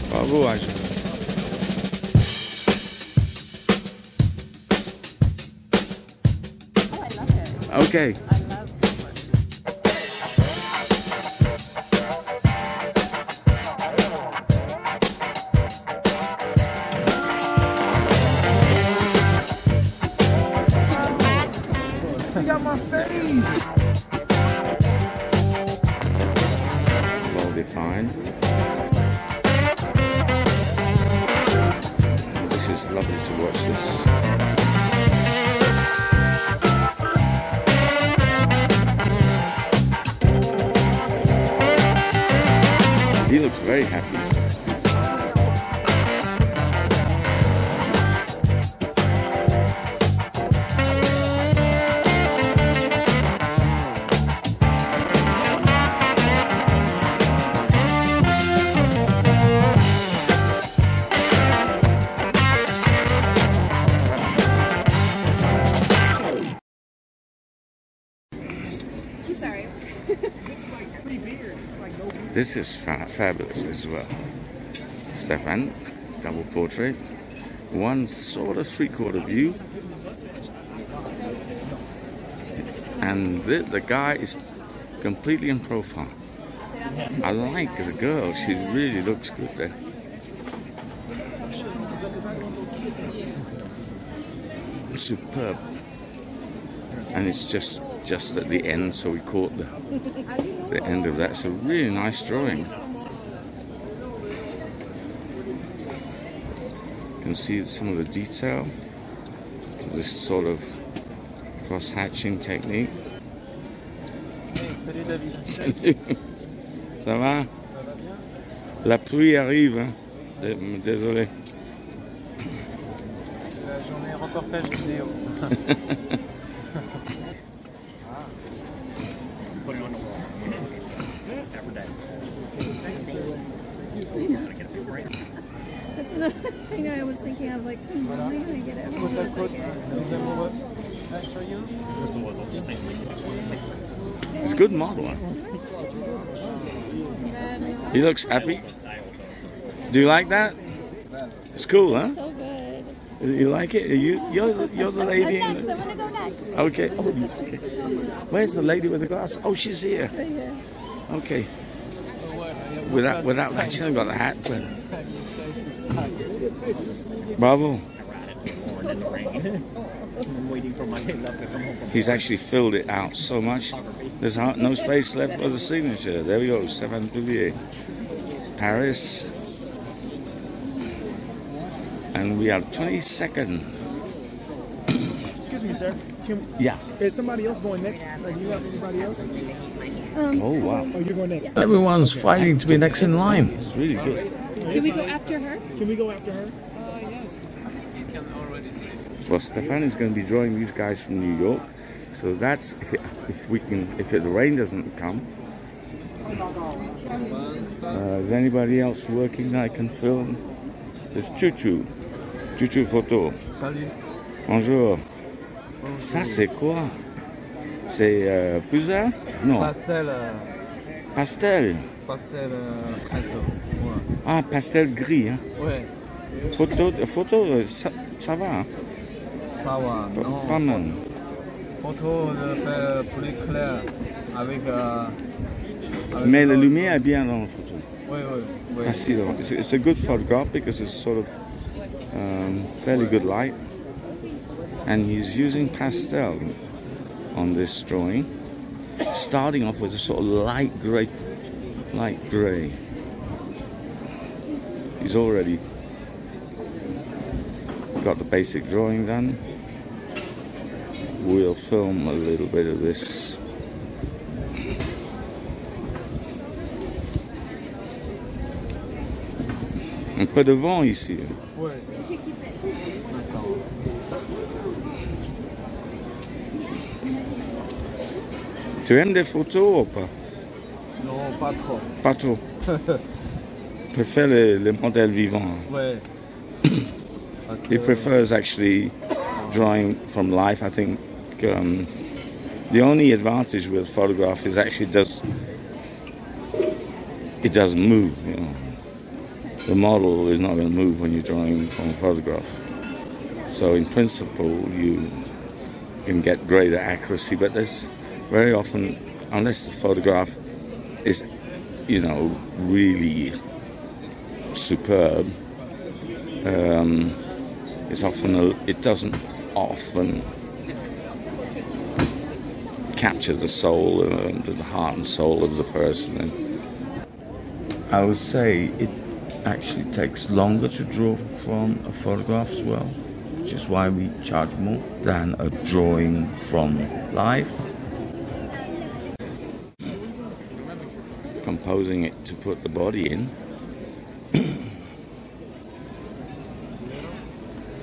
Bravo, Aja. Oh, I love it. Okay. I love You got my face! Well defined. This is lovely to watch this. He looks very happy. Sorry. This is fabulous as well. Stefan, double portrait. One sort of three-quarter view. And the guy is completely in profile. I like the girl, she really looks good there. Superb. And it's just at the end, so we caught the end of that. It's a really nice drawing. You can see some of the detail, this sort of cross-hatching technique. Salut David. Salut. Ça va? La pluie arrive, hein? Désolé. La journée reportage vidéo. That's another thing I was thinking of, like, when am I going to get it? Côte à côte, les amoureux. I show you. It's a good model, huh? He looks happy. Do you like that? It's cool, huh? So good. You like it? You're the lady in Next, I'm going to go next. Okay. Oh, okay. Where's the lady with the glass? Oh, she's here. Right here. Okay. Without that, she hasn't got a hat. But... Bravo. He's actually filled it out so much. There's no space left for the signature. There we go, Stéphane Touvier. Paris. And we are 22nd. Excuse me, sir. Yeah. Is somebody else going next? Or do you have anybody else? Oh, wow. Oh, you're going next. Everyone's fighting to be next in line. It's really good. Can we go after her? Can we go after her? Yes. You can already see. Well, Stefan is going to be drawing these guys from New York. So that's if the rain doesn't come. Is anybody else working that I can film? There's Chouchou Photo. Salut. Bonjour. Ça c'est quoi? C'est fusain? Non. Pastel. Pastel. Pastel pinceau. Ouais. Ah, pastel gris. Hein? Ouais. Photo, ça va. Hein? Ça va. Non. Pas mal. Photo plus clair avec. Mais la lumière est bien dans la photo. Oui, oui, oui. It's a good photograph because it's sort of fairly good light. And he's using pastel on this drawing, starting off with a sort of light grey. He's already got the basic drawing done. We'll film a little bit of this. Un peu de vent ici. Ouais. Tu aimes des photos ou pas? Non, pas trop. Pas trop. Préfère les modèles vivants. Ouais. He prefers actually drawing from life. I think the only advantage with photograph is actually it does move, you know. the model is not going to move when you're drawing on a photograph. So in principle, you can get greater accuracy, but there's very often, unless the photograph is, you know, really superb, it doesn't often capture the soul, the heart and soul of the person. And I would say it actually takes longer to draw from a photograph as well, which is why we charge more than a drawing from life. Composing it to put the body in.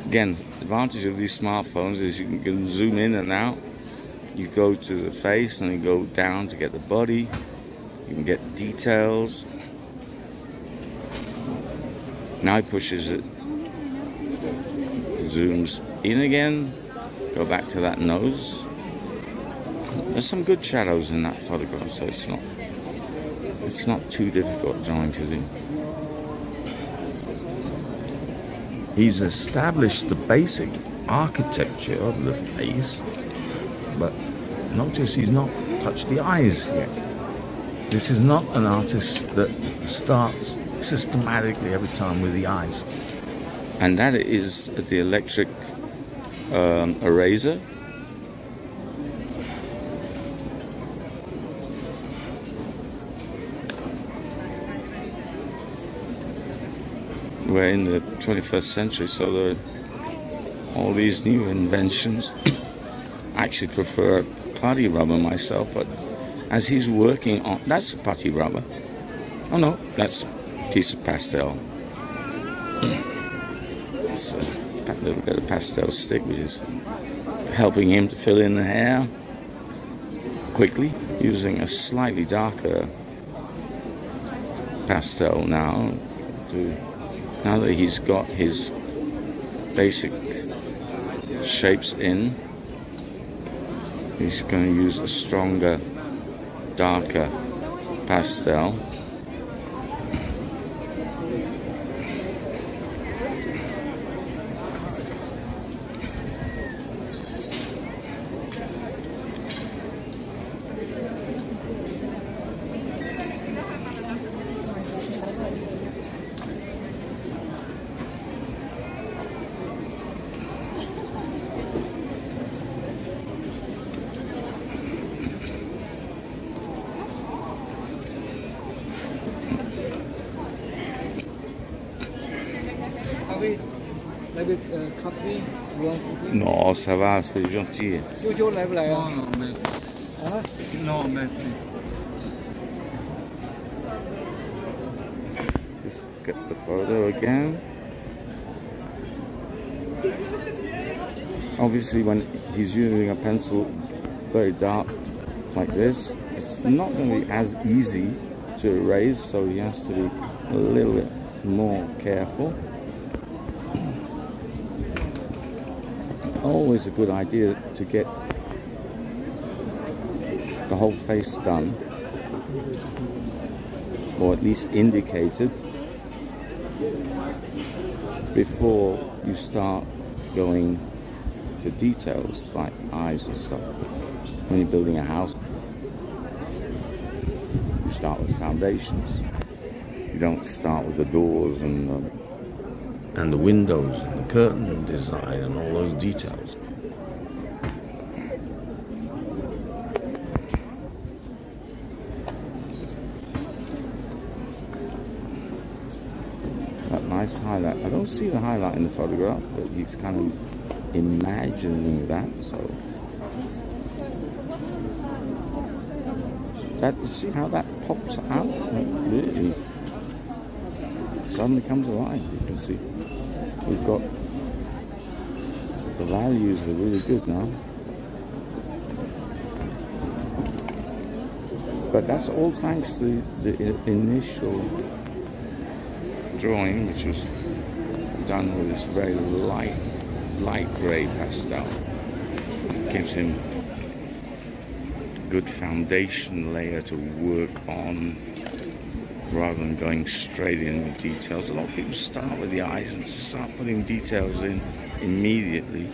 Again, the advantage of these smartphones is you can zoom in and out. You go to the face and you go down to get the body. You can get details. Now he pushes it, zooms in again, go back to that nose. There's some good shadows in that photograph, so it's not too difficult drawing to do. He's established the basic architecture of the face, but notice he's not touched the eyes yet. This is not an artist that starts systematically every time with the eyes. And that is the electric eraser. We're in the 21st century, so there are all these new inventions. I actually prefer putty rubber myself, but as he's working on, that's a putty rubber. Oh no, that's a piece of pastel. It's a little bit of pastel stick, which is helping him to fill in the hair quickly, using a slightly darker pastel now that he's got his basic shapes in. He's going to use a stronger, darker pastel. Non, ça va, c'est gentil. Jojo 嚟唔嚟啊？Non, merci. Just get the photo again. Obviously, when he's using a pencil very dark like this, it's not going to be as easy to erase, so he has to be a little bit more careful. Always a good idea to get the whole face done, or at least indicated, before you start going to details like eyes and stuff. When you're building a house, you start with foundations. You don't start with the doors and the windows and the curtain design and all those details. That nice highlight. I don't see the highlight in the photograph, but he's kind of imagining that. So that, you see how that pops out? It really suddenly comes alive. You can see. We've got the values are really good now, but that's all thanks to the initial drawing, which was done with this very light grey pastel. It gives him a good foundation layer to work on rather than going straight in with details. A lot of people start with the eyes and start putting details in immediately.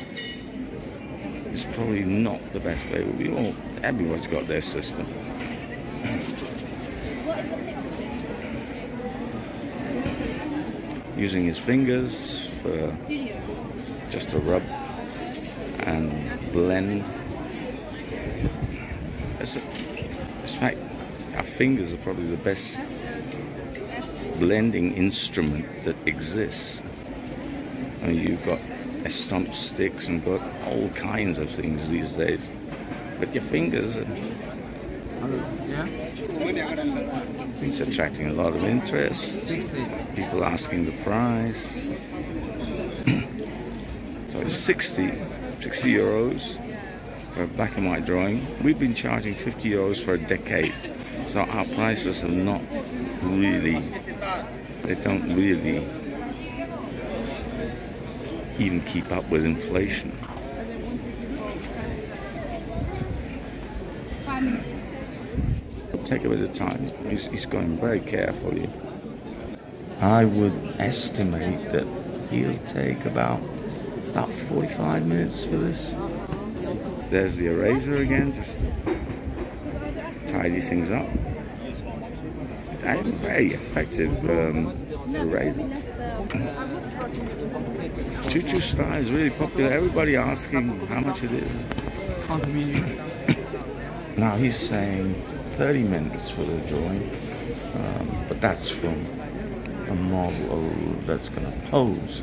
It's probably not the best way, but everyone's got their system. Using his fingers for just a rub and blend. In fact, our fingers are probably the best blending instrument that exists. I mean, you've got estampe sticks and got all kinds of things these days, but your fingers are, it's attracting a lot of interest. People asking the price. So it's 60 euros for a black and white drawing. We've been charging 50 euros for a decade, so our prices are not really, they don't really even keep up with inflation. 5 minutes. Take a bit of time. He's going very carefully. I would estimate that he'll take about 45 minutes for this. There's the eraser again, just to tidy things up. It's a very effective eraser. Choo-choo style is really popular. Everybody asking how much it is. Now he's saying 30 minutes for the drawing, but that's from a model that's going to pose.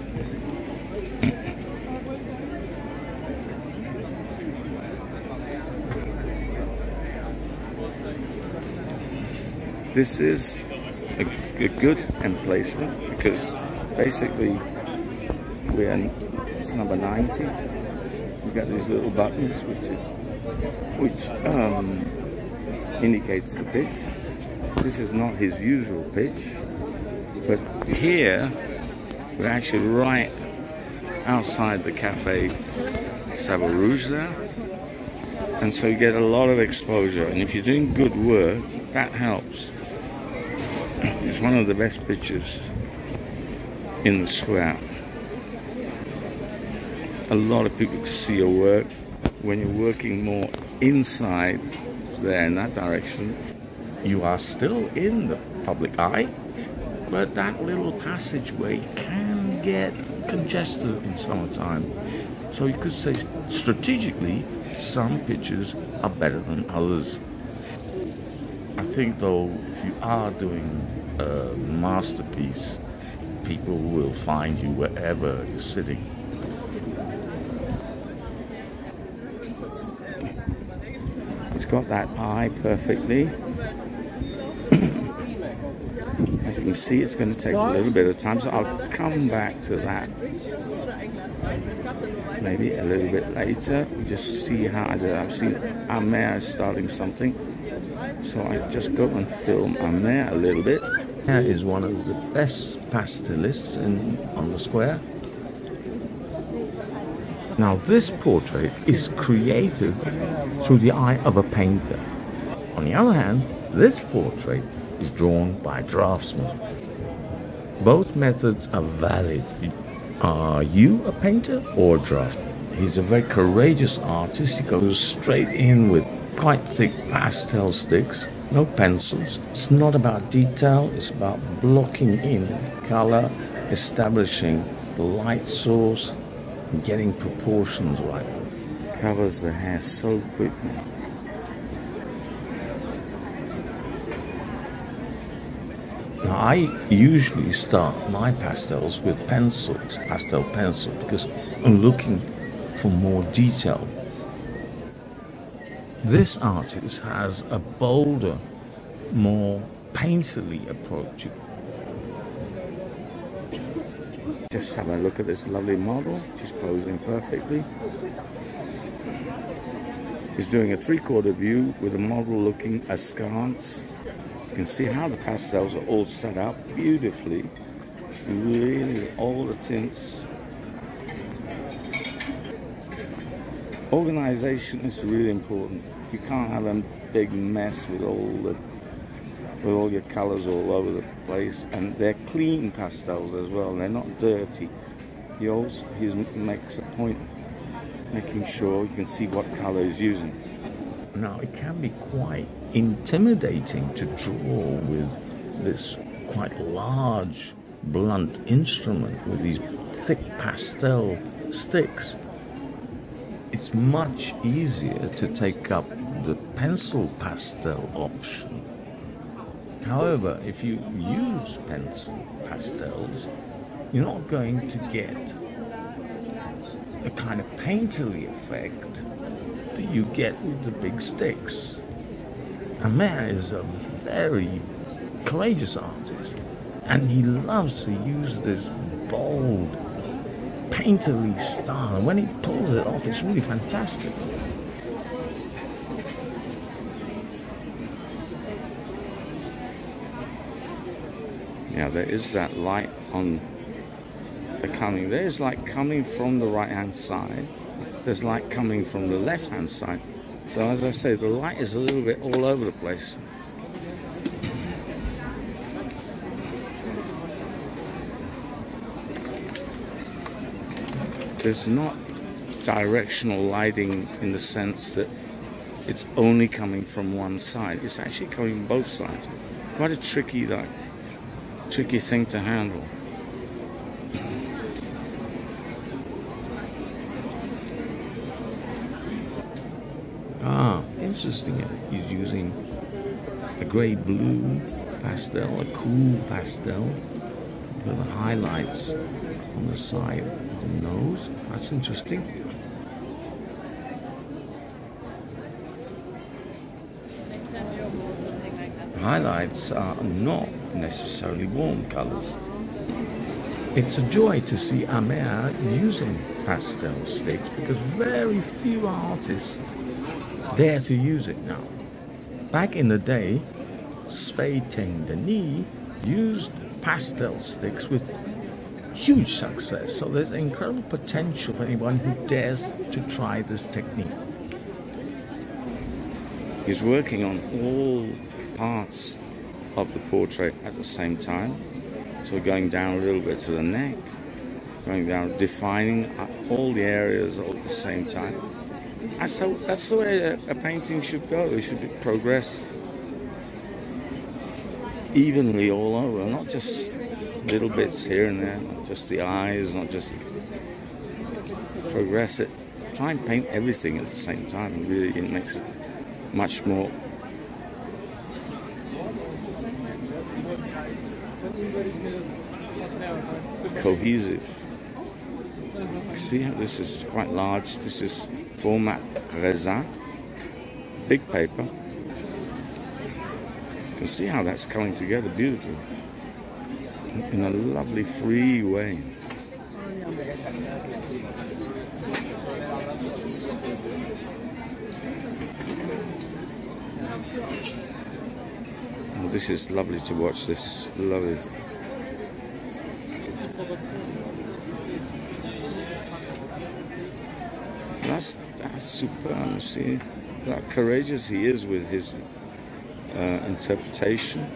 This is a good emplacement because basically it's number 90. We've got these little buttons which indicates the pitch. This is not his usual pitch, but here we're actually right outside the Cafe Sable Rouge there, and so you get a lot of exposure, and if you're doing good work, that helps. It's one of the best pictures in the square. A lot of people can see your work. When you're working more inside there in that direction, you are still in the public eye, but that little passageway can get congested in summertime. So you could say strategically some pictures are better than others. I think though, if you are doing a masterpiece, people will find you wherever you're sitting. It's got that eye perfectly. As you can see, it's going to take a little bit of time, so I'll come back to that maybe a little bit later. Just see how I do. I've seen Amer starting something, so I just go and film Amer a little bit. Amer is one of the best pastelists on the square. Now this portrait is created through the eye of a painter. On the other hand, this portrait is drawn by a draftsman. Both methods are valid. Are you a painter or a draftsman? He's a very courageous artist. He goes straight in with quite thick pastel sticks, no pencils. It's not about detail, it's about blocking in color, establishing the light source, and getting proportions right. Covers the hair so quickly. Now I usually start my pastels with pencils, pastel pencil, because I'm looking for more detail. This artist has a bolder, more painterly approach. Just have a look at this lovely model. She's posing perfectly. He's doing a three-quarter view with the model looking askance. You can see how the pastels are all set up beautifully. Really, all the tints. Organization is really important. You can't have a big mess with all the with all your colors all over the place, and they're clean pastels as well. They're not dirty. He makes a point making sure you can see what color he's using. Now, it can be quite intimidating to draw with this quite large, blunt instrument with these thick pastel sticks. It's much easier to take up the pencil pastel option. However, if you use pencil pastels, you're not going to get the kind of painterly effect that you get with the big sticks. Amer is a very courageous artist, and he loves to use this bold, painterly style, and when he pulls it off, it's really fantastic. Yeah, there is that light on the coming. There's light coming from the right-hand side. There's light coming from the left-hand side. So as I say, the light is a little bit all over the place. There's not directional lighting in the sense that it's only coming from one side. It's actually coming from both sides. Quite a tricky thing to handle. Interesting. He's using a grey-blue pastel, a cool pastel, with the highlights on the side of the nose. That's interesting. The highlights are not necessarily warm colours. It's a joy to see Amer using pastel sticks because very few artists dare to use it now. Back in the day, Sveiteng Denis used pastel sticks with huge success, so there's incredible potential for anyone who dares to try this technique. He's working on all parts of the portrait at the same time, so going down a little bit to the neck, going down, defining all the areas all at the same time. That's the way a painting should go. It should progress evenly all over, not just little bits here and there, not just the eyes, not just progress it. Try and paint everything at the same time, and really it makes it much more cohesive. See how this is quite large. This is format resin, big paper. You can see how that's coming together beautifully in a lovely free way. Oh, this is lovely to watch. This lovely. That's superb. See how courageous he is with his interpretation.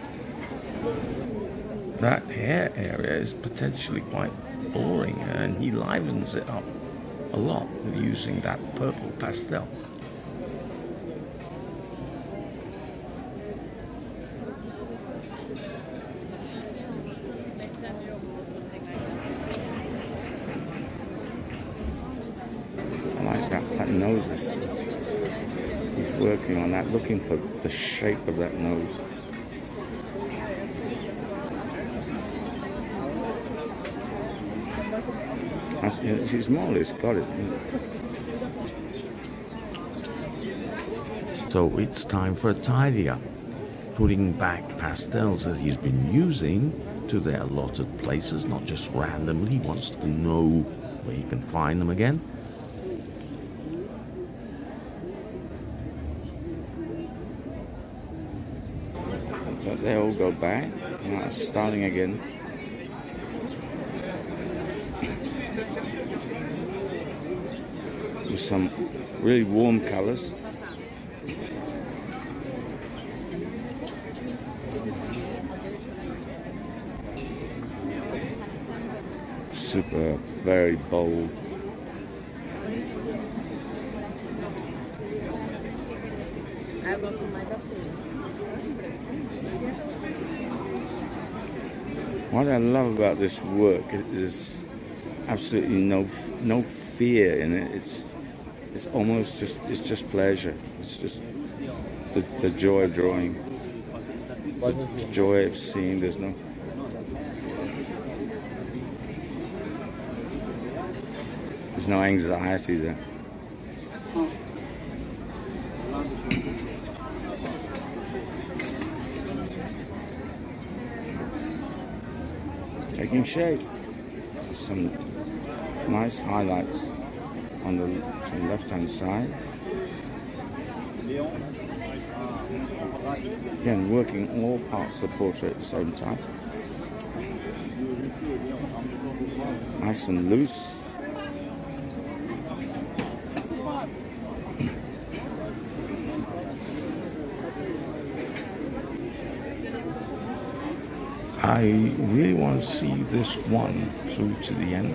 That hair area is potentially quite boring, and he livens it up a lot using that purple pastel. That nose is, he's working on that, looking for the shape of that nose. He's more or less got it. So it's time for a tidy up, putting back pastels that he's been using to their allotted places, not just randomly. He wants to know where he can find them again. They all go back. Now starting again. With some really warm colors. Super, very bold. Eu gosto mais assim. What I love about this work is absolutely no fear in it. It's almost just pleasure. It's just the joy of drawing, the joy of seeing. There's no anxiety there. Taking shape. Some nice highlights on the left-hand side. Again, working all parts of the portrait at the same time. Nice and loose. I really want to see this one through to the end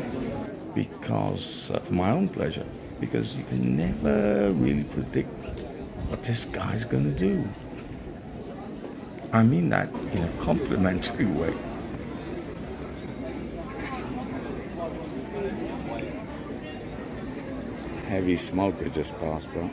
because for my own pleasure, because you can never really predict what this guy's going to do. I mean that in a complimentary way. Heavy smoker just passed by.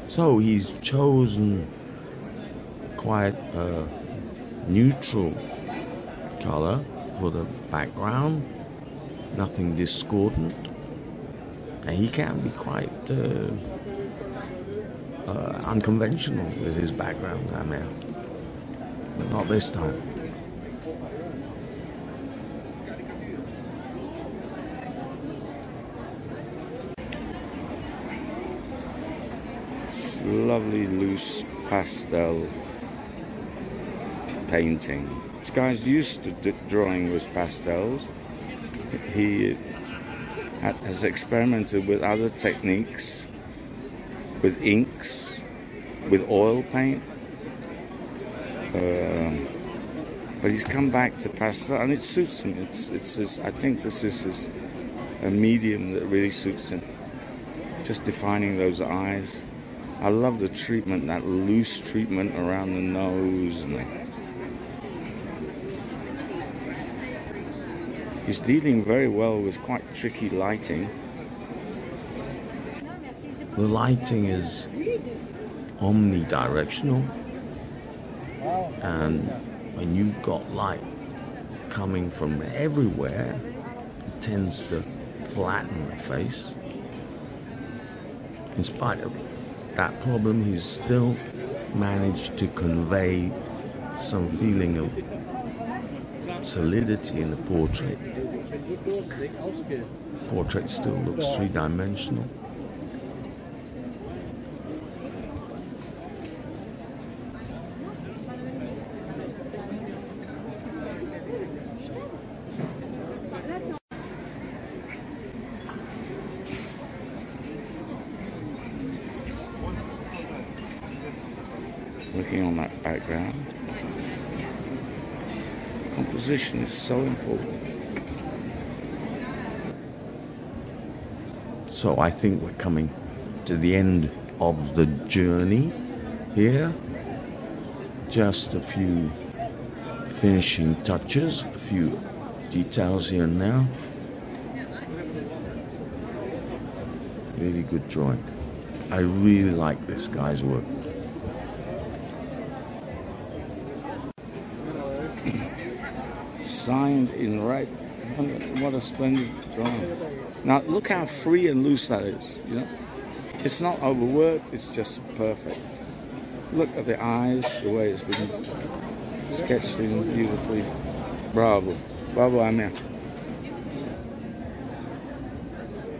So he's chosen quite a neutral color for the background, nothing discordant, and he can be quite unconventional with his backgrounds, I mean, but not this time. Lovely loose pastel painting. This guy's used to drawing with pastels. He has experimented with other techniques, with inks, with oil paint, but he's come back to pastel, and it suits him. I think this is a medium that really suits him. Just defining those eyes. I love the treatment, that loose treatment around the nose, and he's dealing very well with quite tricky lighting. The lighting is omnidirectional, and when you've got light coming from everywhere, it tends to flatten the face. In spite of that problem, he's still managed to convey some feeling of solidity in the portrait. Portrait still looks three-dimensional. Looking on that background, composition is so important. So I think we're coming to the end of the journey here. Just a few finishing touches, a few details here and now. Really good drawing. I really like this guy's work. Signed in red. What a splendid drawing. Now look how free and loose that is, you know. It's not overworked, it's just perfect. Look at the eyes, the way it's been sketched in beautifully. Bravo. Bravo, Amir.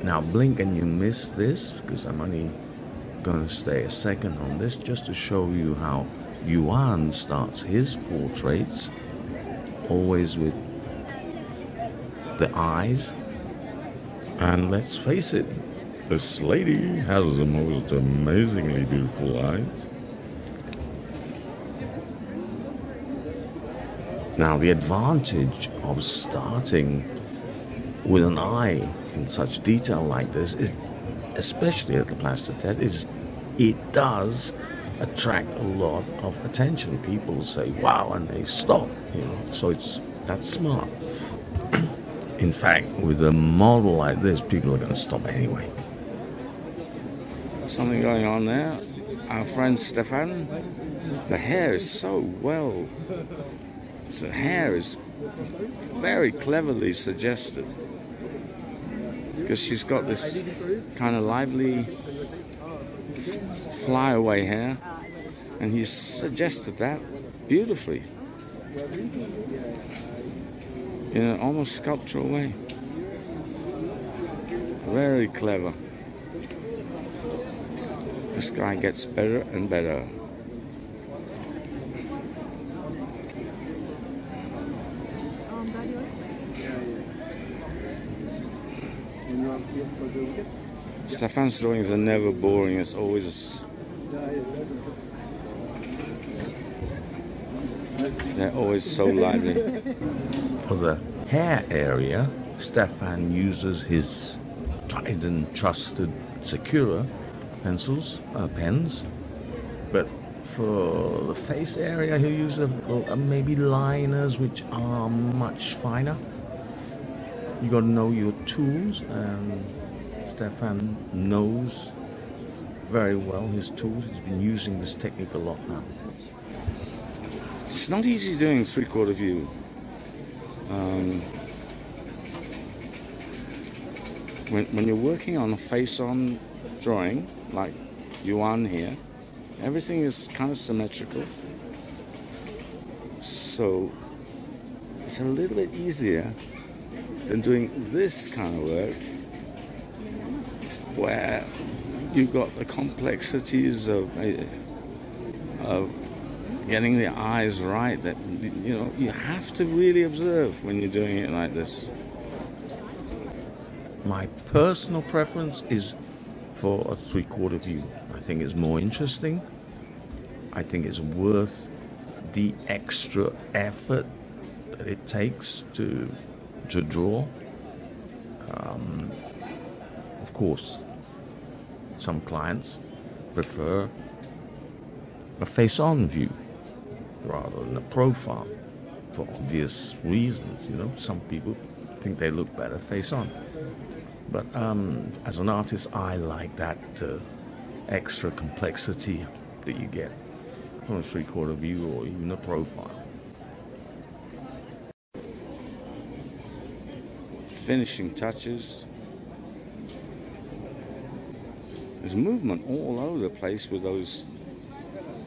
Now blink and you miss this, because I'm only going to stay a second on this just to show you how Yuan starts his portraits always with the eyes. And let's face it, this lady has the most amazingly beautiful eyes. Now, the advantage of starting with an eye in such detail like this is, especially at the Place du Tertre, is it does attract a lot of attention. People say, wow, and they stop, you know, so that's smart. In fact, with a model like this, people are going to stop anyway. Something going on there. Our friend Stefan, the hair is so well, the hair is very cleverly suggested, because she's got this kind of lively flyaway hair, and he's suggested that beautifully in an almost sculptural way. Very clever. This guy gets better and better. Stefan's drawings are never boring, it's always... They're always so lively. For the hair area, Stefan uses his tried and trusted Sakura pens, but for the face area he'll use maybe liners which are much finer. You got to know your tools, and Stefan knows very well his tools. He's been using this technique a lot now. It's not easy doing three-quarter view. When you're working on a face-on drawing, like Yuan here, everything is kind of symmetrical. So it's a little bit easier than doing this kind of work, where you've got the complexities of getting the eyes right. That, you know, you have to really observe when you're doing it like this. My personal preference is for a three-quarter view. I think it's more interesting. I think it's worth the extra effort that it takes to draw. Of course, some clients prefer a face-on view rather than a profile for obvious reasons. You know, some people think they look better face-on. But as an artist, I like that extra complexity that you get from a three-quarter view or even a profile. Finishing touches. There's movement all over the place with those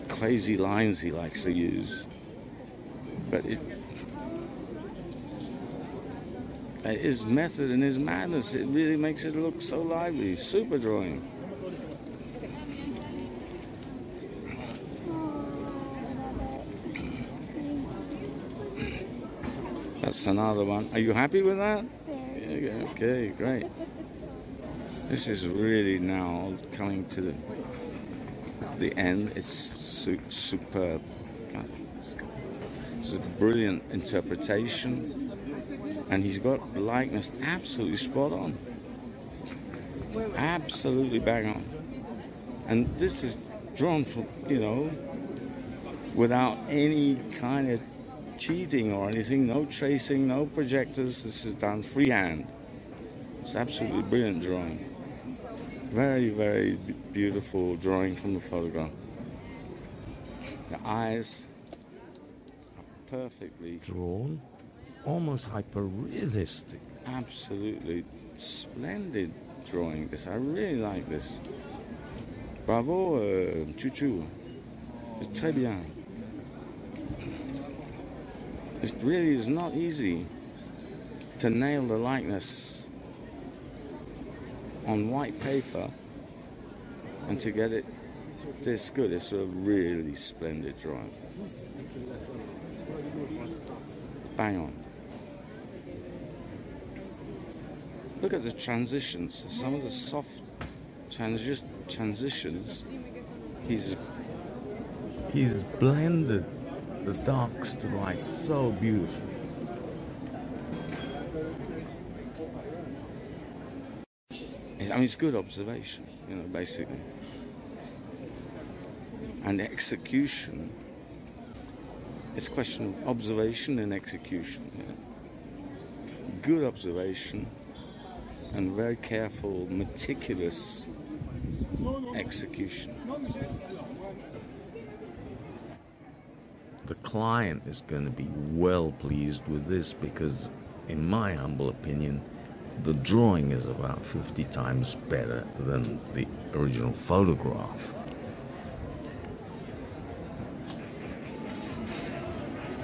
crazy lines he likes to use. But his method and his madness, it really makes it look so lively. Super drawing. That's another one. Are you happy with that? Yeah, okay, great. This is really now coming to the end. It's superb. It's a brilliant interpretation, and he's got the likeness absolutely spot on. Absolutely bang on. And this is drawn from, you know, without any kind of cheating or anything, no tracing, no projectors. This is done freehand. It's absolutely brilliant drawing. Very, very beautiful drawing from the photograph. The eyes are perfectly drawn, almost hyper-realistic. Absolutely splendid drawing. This, I really like this. Bravo, Chouchou. It's très bien. It really is not easy to nail the likeness on white paper and to get it It's good. It's a really splendid drawing. Bang on. Look at the transitions. Some of the soft transitions. He's blended the darks to light so beautifully. I mean, it's good observation, you know, basically. And execution, it's a question of observation and execution. You know. Good observation and very careful, meticulous execution. The client is going to be well pleased with this because, in my humble opinion, the drawing is about 50 times better than the original photograph.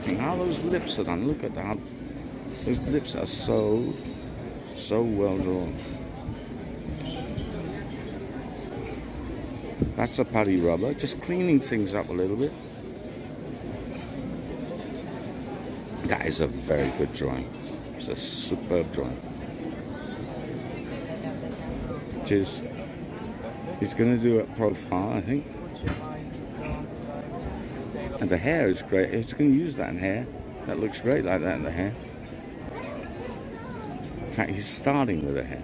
See how those lips are done. Look at that. Those lips are so well drawn. That's a putty rubber, just cleaning things up a little bit. That is a very good drawing. It's a superb drawing. He's going to do a profile, I think. And the hair is great. He's going to use that in hair. That looks great like that in the hair. In fact, he's starting with the hair.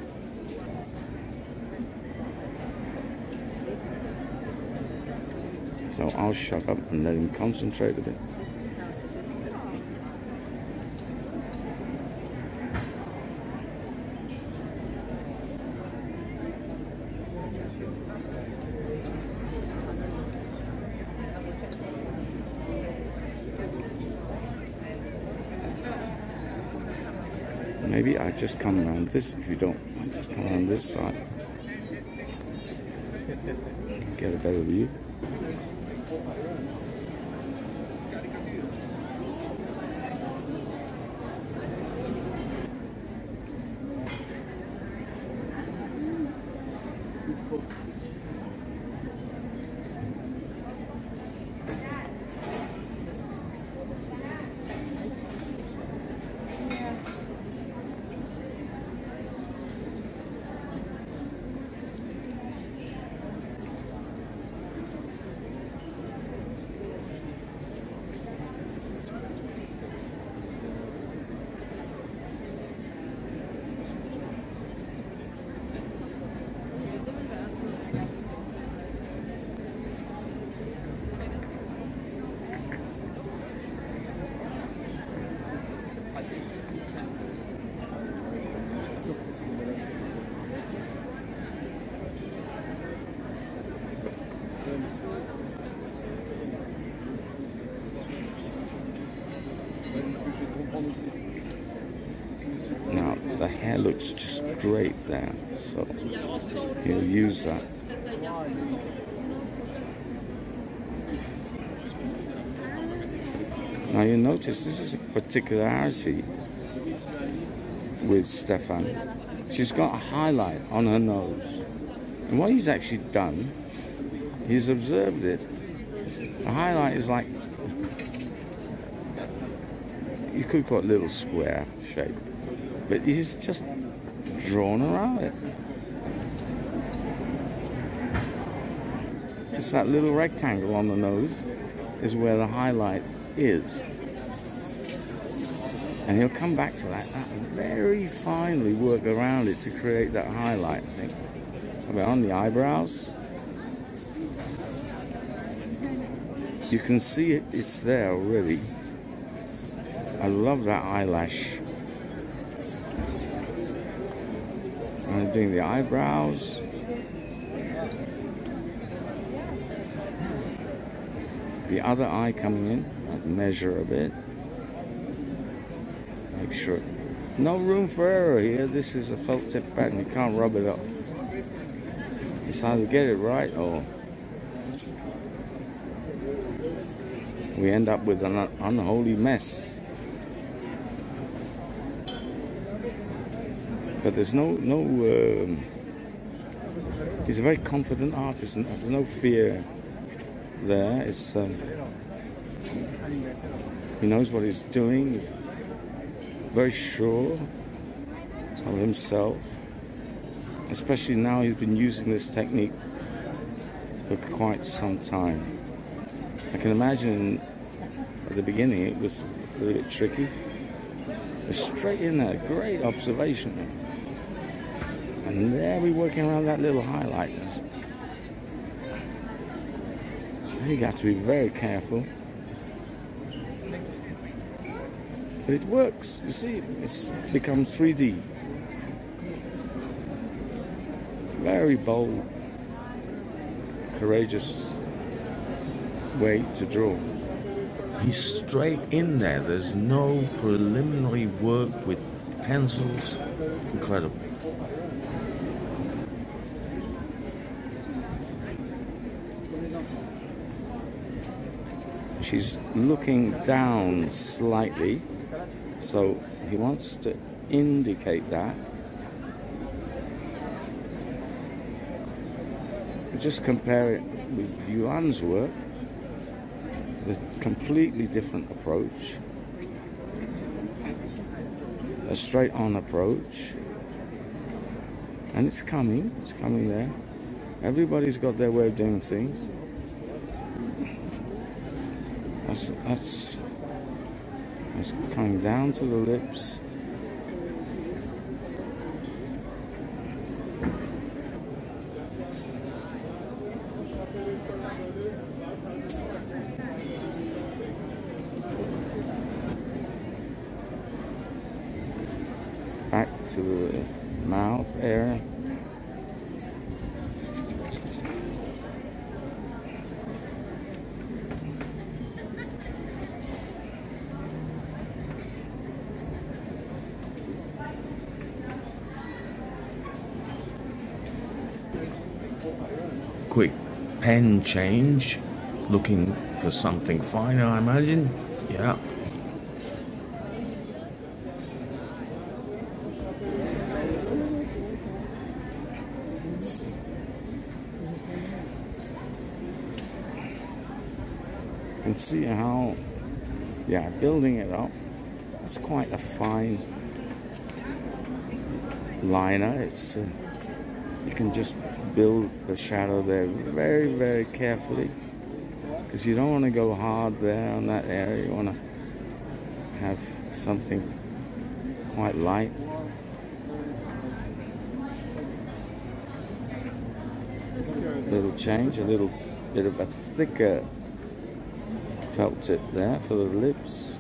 So I'll shut up and let him concentrate a bit. Maybe I just come around this, if you don't, I just come around this side. Get a better view. Now the hair looks just great there, so you'll use that. Now you notice this is a particularity with Stefan. She's got a highlight on her nose, and what he's actually done, he's observed it. The highlight is like, you could call it a little square shape, but he's just drawn around it. It's that little rectangle on the nose is where the highlight is. And he'll come back to that very finely work around it to create that highlight, I think. I mean, on the eyebrows, you can see it, it's there already. I love that eyelash. I'm doing the eyebrows. The other eye coming in, I'll measure a bit. Make sure. No room for error here. This is a felt tip pattern. You can't rub it up. It's either get it right or we end up with an unholy mess. But there's he's a very confident artist and there's no fear there. It's he knows what he's doing, very sure of himself, especially now he's been using this technique for quite some time. I can imagine at the beginning it was a little bit tricky. It's straight in there, great observation. And there we're working around that little highlight. You got to be very careful. But it works, you see, it's become 3D. Very bold, courageous way to draw. He's straight in there. There's no preliminary work with pencils. Incredible. She's looking down slightly, so he wants to indicate that. Just compare it with Yuan's work. A completely different approach, a straight-on approach, and it's coming there. Everybody's got their way of doing things. That's coming down to the lips. Back to the mouth area. Quick pen change, looking for something finer, I imagine. Yeah. You can see how, building it up. It's quite a fine liner. It's you can just build the shadow there very, very carefully, because you don't want to go hard there on that area. You want to have something quite light. Little change, a little bit of a thicker felt tip there for the lips.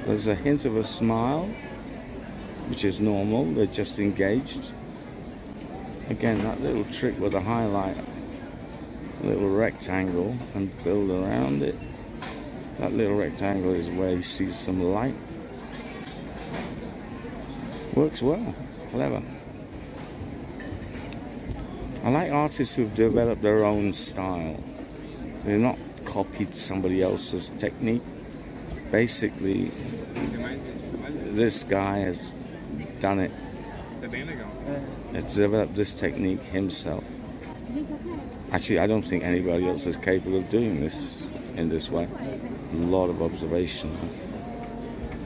There's a hint of a smile, which is normal. They're just engaged. Again, that little trick with a highlight, a little rectangle, and build around it. That little rectangle is where you see some light. Works well, clever. I like artists who've developed their own style. They're not copied somebody else's technique. Basically, this guy has done it. Has developed this technique himself. Actually, I don't think anybody else is capable of doing this in this way. A lot of observation.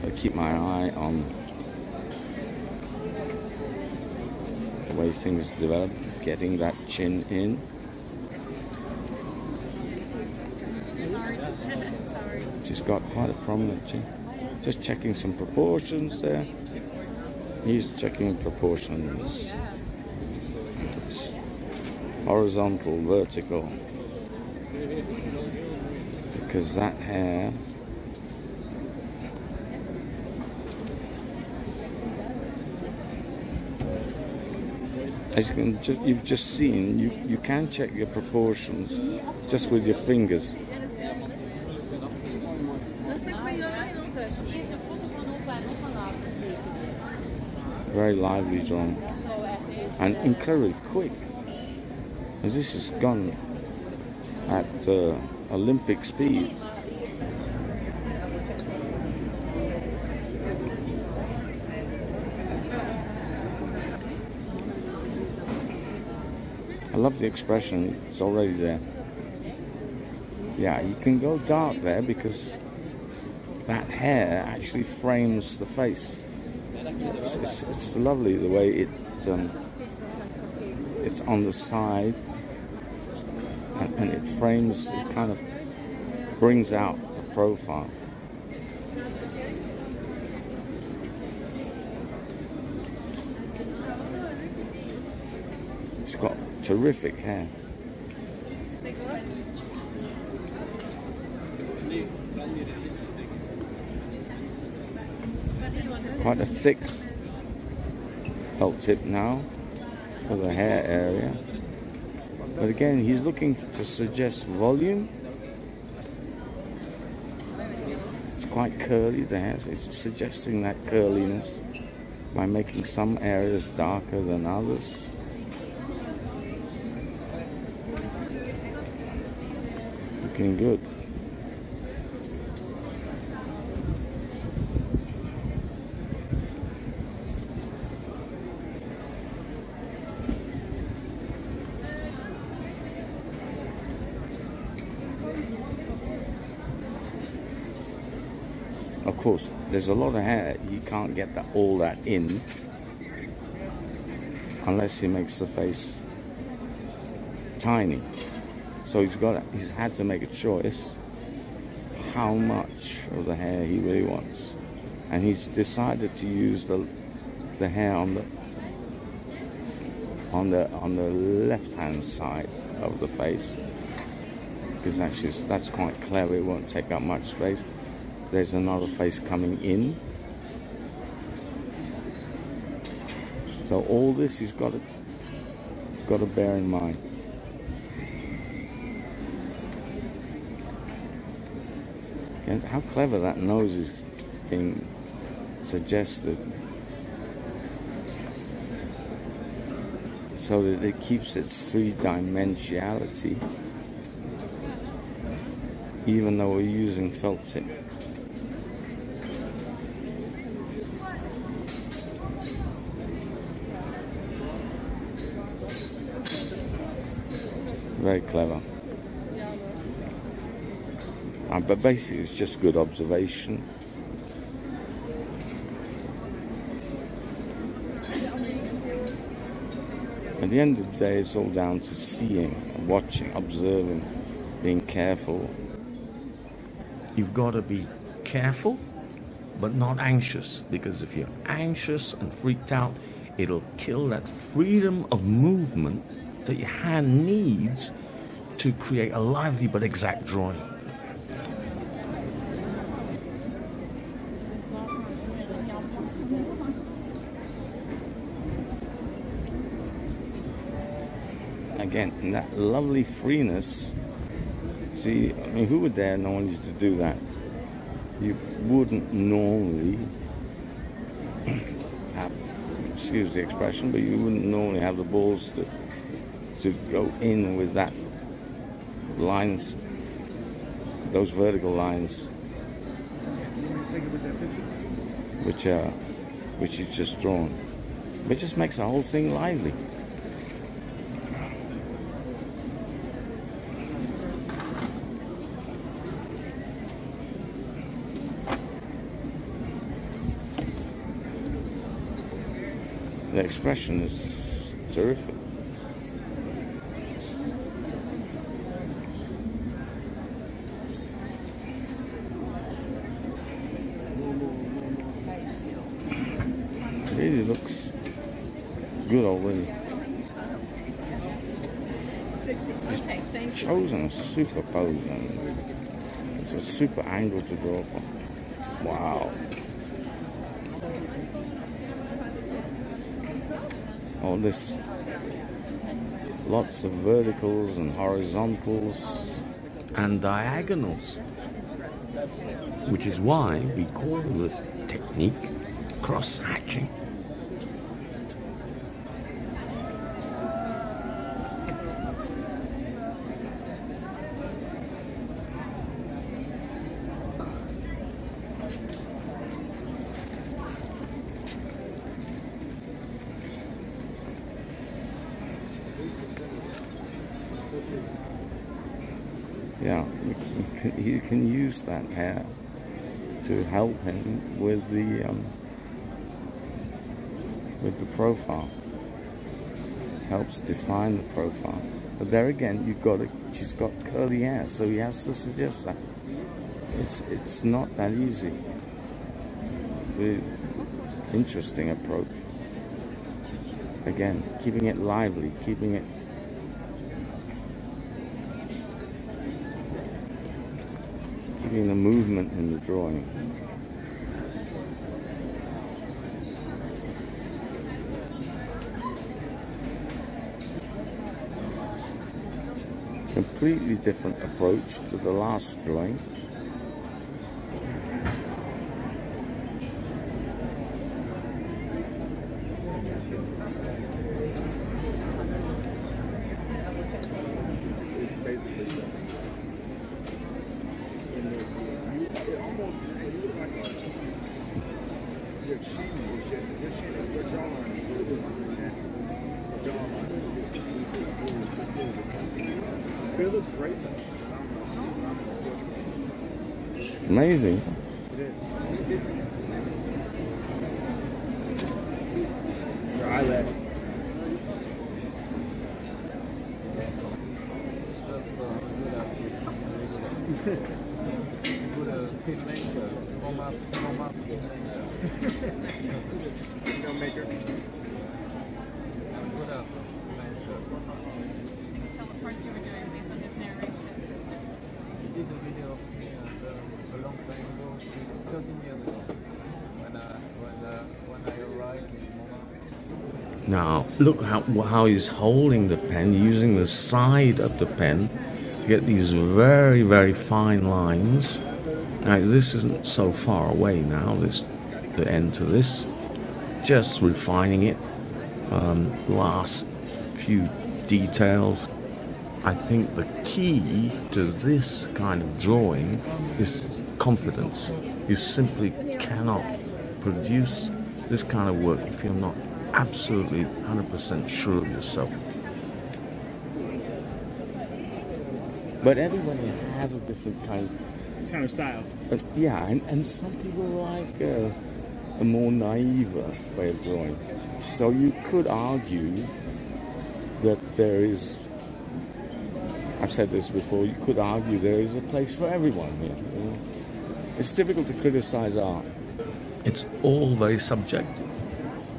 I keep my eye on the way things develop, getting that chin in. She's got quite a prominent chin. Just checking some proportions there. He's checking proportions. It's horizontal, vertical. Because that hair as you've just seen, you can check your proportions just with your fingers. Very lively drawing and incredibly quick, as this has gone at Olympic speed. I love the expression, it's already there. Yeah, you can go dark there because that hair actually frames the face. It's lovely the way it's on the side, and it frames, it kind of brings out the profile. It's got terrific hair. Quite a thick felt tip now for the hair area. But again, he's looking to suggest volume. It's quite curly, the hair, so it's suggesting that curliness by making some areas darker than others. Looking good. Of course, there's a lot of hair, you can't get all that in unless he makes the face tiny. So he's had to make a choice how much of the hair he really wants. And he's decided to use the hair on the left-hand side of the face, because actually that's quite clever, it won't take up much space. There's another face coming in. So all this he's got to bear in mind. And how clever that nose is being suggested, so that it keeps its three-dimensionality, even though we're using felt tip. Very clever. But basically it's just good observation. At the end of the day, it's all down to seeing, watching, observing, being careful. You've got to be careful, but not anxious, because if you're anxious and freaked out, it'll kill that freedom of movement that your hand needs to create a lively but exact drawing. Again, that lovely freeness. See, I mean, who would dare normally to do that? You wouldn't normally have, excuse the expression, but you wouldn't normally have the balls to go in with that lines, those vertical lines, which you've just drawn. It just makes the whole thing lively. The expression is terrific. It really looks good already. He's chosen a super pose, and it's a super angle to draw from. Wow. All this, lots of verticals and horizontals and diagonals, which is why we call this technique cross-hatching. he can use that hair to help him with the profile. It helps define the profile. But there again, she's got curly hair, so he has to suggest that. It's not that easy. The interesting approach. Again, keeping it lively, keeping the movement in the drawing. Completely different approach to the last drawing. Amazing. It is. Your eyelid. Just good filmmaker, Montmartre Filmmaker. good artist, maker. Tell the parts you were doing based on his narration. He did a video of me a long time ago, 13 years ago, when I arrived in Montmartre. Now, look how he's holding the pen, using the side of the pen to get these very, very fine lines. Now, this isn't so far away now, the end to this. Just refining it. Last few details. I think the key to this kind of drawing is confidence. You simply cannot produce this kind of work if you're not absolutely 100% sure of yourself. But everybody has a different kind Kind of style. yeah, and some people like a more naive way of drawing. So you could argue that there is, I've said this before, you could argue there is a place for everyone here. You know? It's difficult to criticize art. It's all very subjective.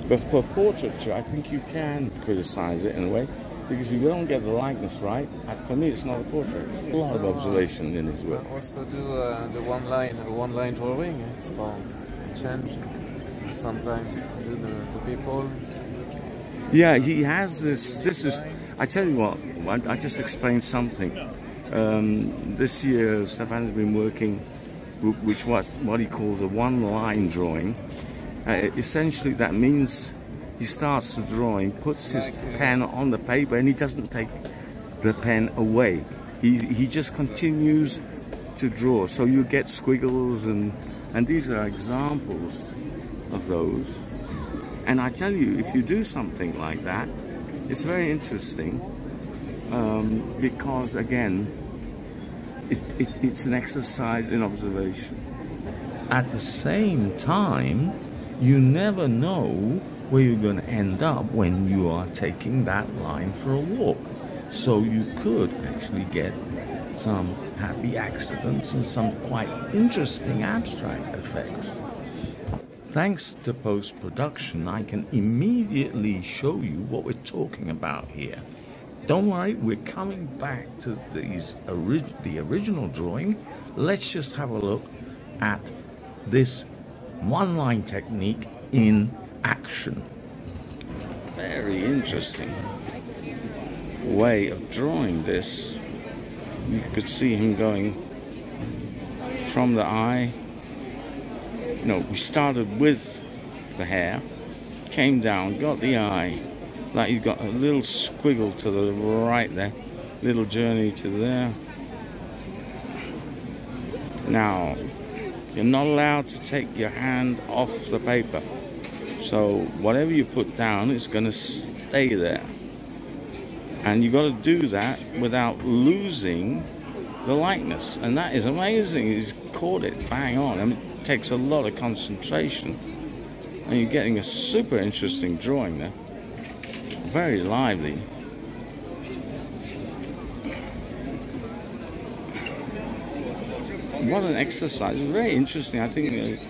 But for portraiture, I think you can criticize it in a way, because if you don't get the likeness right, for me it's not a portrait. A lot of observation in his work. I also do the one line drawing. It's for change. Sometimes do the people. Yeah, he has this. This is. I tell you what. I just explained something. This year, Stefan has been working, which what he calls a one-line drawing. Essentially, that means he starts the drawing, puts his pen on the paper, and he doesn't take the pen away. He just continues to draw. So you get squiggles, and these are examples of those. And I tell you, if you do something like that, it's very interesting because, again, it's an exercise in observation. At the same time, you never know where you're going to end up when you are taking that line for a walk. So you could actually get some happy accidents and some quite interesting abstract effects. Thanks to post-production, I can immediately show you what we're talking about here. Don't worry, we're coming back to the original drawing. Let's just have a look at this one-line technique in action. Very interesting way of drawing this. You could see him going from the eye. You know, we started with the hair, came down, got the eye, like you've got a little squiggle to the right there, little journey to there. Now, you're not allowed to take your hand off the paper. So whatever you put down is going to stay there. And you've got to do that without losing the likeness, and that is amazing. He's caught it bang on. I mean, it takes a lot of concentration, and you're getting a super interesting drawing there. Very lively. What an exercise. Very interesting. I think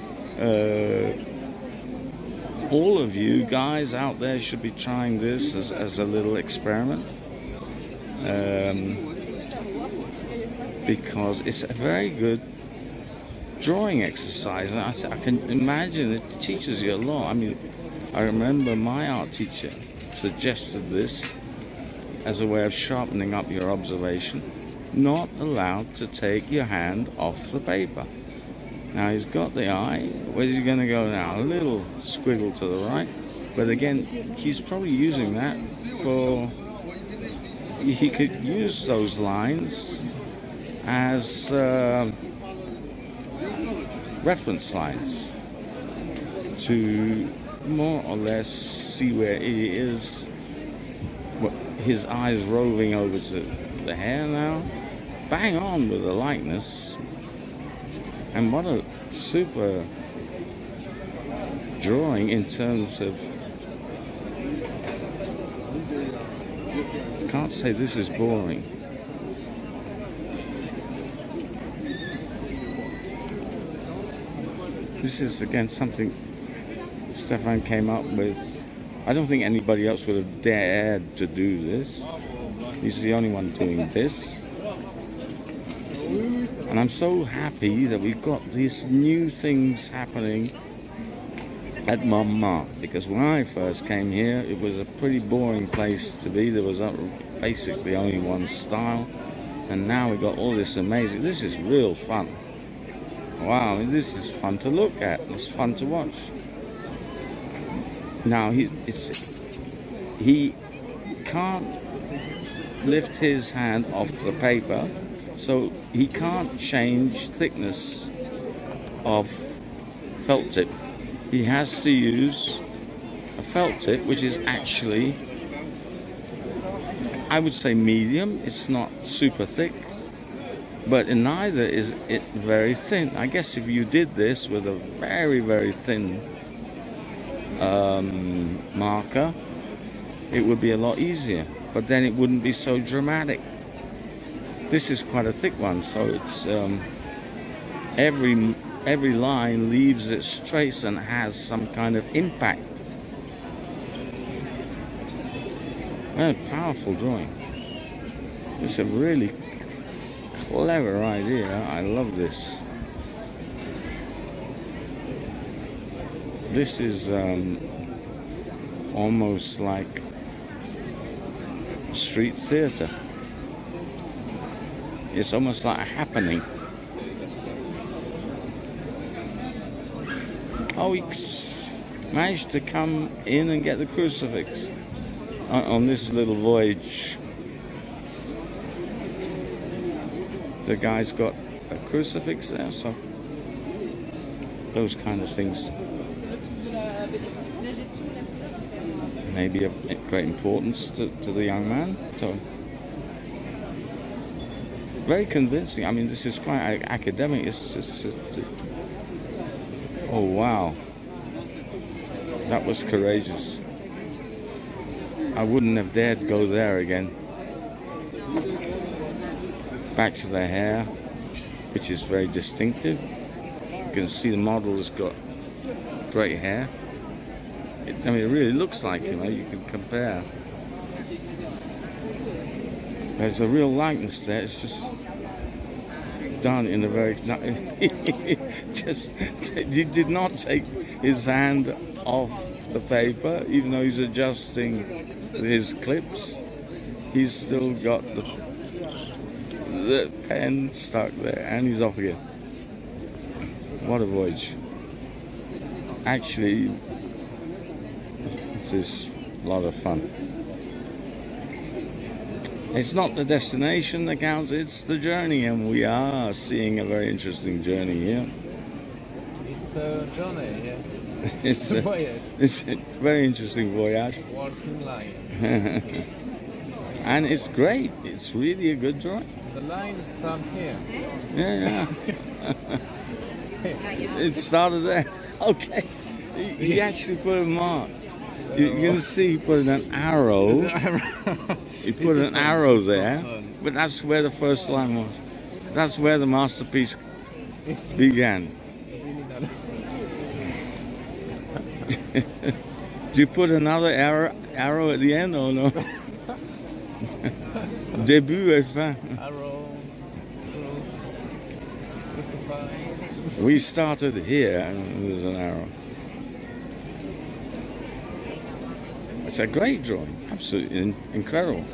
all of you guys out there should be trying this as a little experiment. Because it's a very good drawing exercise, and I can imagine it teaches you a lot. I mean, I remember my art teacher suggested this as a way of sharpening up your observation. Not allowed to take your hand off the paper. Now he's got the eye. Where's he going to go now? A little squiggle to the right, but again, he's probably using that for, he could use those lines as reference lines to more or less see where he is. His eyes roving over to the hair now. Bang on with the likeness. And what a super drawing in terms of, I can't say this is boring. This is again something Stefan came up with. I don't think anybody else would have dared to do this. He's the only one doing this. And I'm so happy that we've got these new things happening at Montmartre, because when I first came here, it was a pretty boring place to be. There was basically only one style, and now we've got all this amazing. This is real fun. Wow, this is fun to look at. It's fun to watch. Now he can't lift his hand off the paper, so he can't change thickness of felt tip. He has to use a felt tip, which is actually, I would say, medium. It's not super thick, but neither is it very thin. I guess if you did this with a very, very thin marker, it would be a lot easier, but then it wouldn't be so dramatic. This is quite a thick one, so it's every line leaves its trace and has some kind of impact. Very powerful drawing. It's a really clever idea. I love this. This is almost like street theatre. It's almost like a happening. Oh, he managed to come in and get the crucifix on this little voyage. The guy's got a crucifix there, so those kind of things maybe of great importance to the young man. So very convincing. I mean, this is quite academic. It's oh wow, that was courageous. I wouldn't have dared go there again. Back to the hair, which is very distinctive. You can see the model has got great hair. I mean, it really looks like, you know, you can compare. There's a real likeness there. It's just done in a very... he did not take his hand off the paper, even though he's adjusting his clips. He's still got the pen stuck there, and he's off again. What a voyage. Actually, this is a lot of fun. It's not the destination that counts, it's the journey, and we are seeing a very interesting journey here. It's a journey, yes. It's a voyage. It's a very interesting voyage. Walking line. And it's great. It's really a good drawing. The line start here. Yeah, it started there. Okay. He actually put a mark. You can see he put an arrow. He put an arrow there. But that's where the first line was. That's where the masterpiece began. Do you put another arrow at the end or no? Début et fin. Arrow, cross, crucify. We started here and there's an arrow. It's a great drawing, absolutely incredible.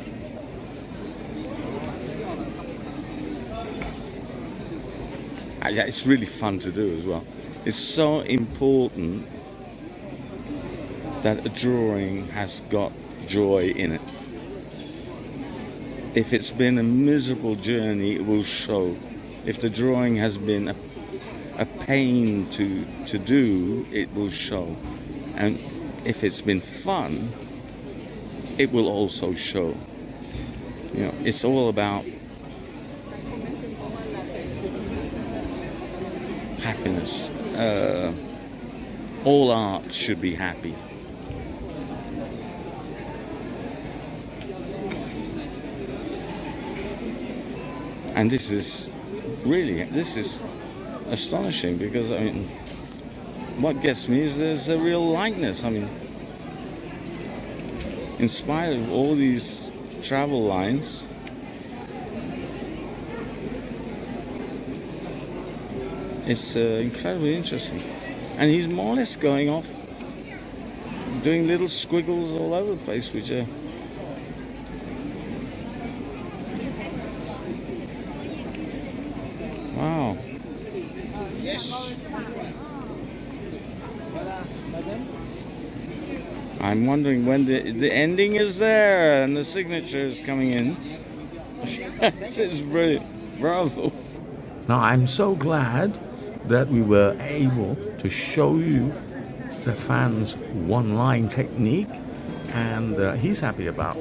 It's really fun to do as well. It's so important that a drawing has got joy in it. If it's been a miserable journey, it will show. If the drawing has been a pain to do, it will show. And if it's been fun, it will also show. You know, it's all about happiness. All art should be happy. And this is astonishing, because I mean, what gets me is there's a real likeness. I mean, in spite of all these travel lines, it's incredibly interesting. And he's more or less going off, doing little squiggles all over the place, which are wow. I'm wondering when the ending is there and the signature is coming in. This is brilliant. Bravo. Now, I'm so glad that we were able to show you Stéphane's one-line technique, and he's happy about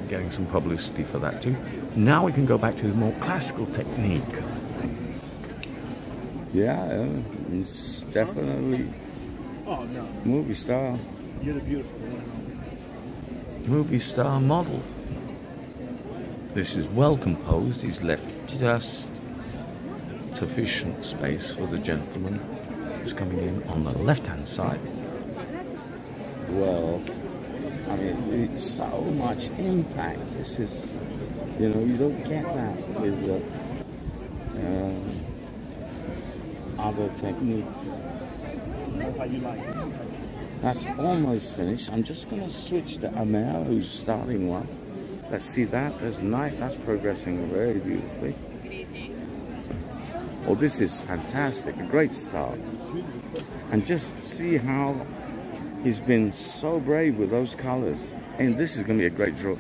getting some publicity for that too. Now we can go back to the more classical technique. Yeah, it's definitely movie star. You're the beautiful one. Movie star model. This is well composed. He's left just sufficient space for the gentleman who's coming in on the left-hand side. Well, I mean, it's so much impact. This is, you know, you don't get that with other techniques. That's how you like it. That's almost finished. I'm just going to switch to Amer, who's starting one. Let's see that. There's night. That's progressing very beautifully. Oh, this is fantastic. A great start. And just see how he's been so brave with those colors. And this is going to be a great draw.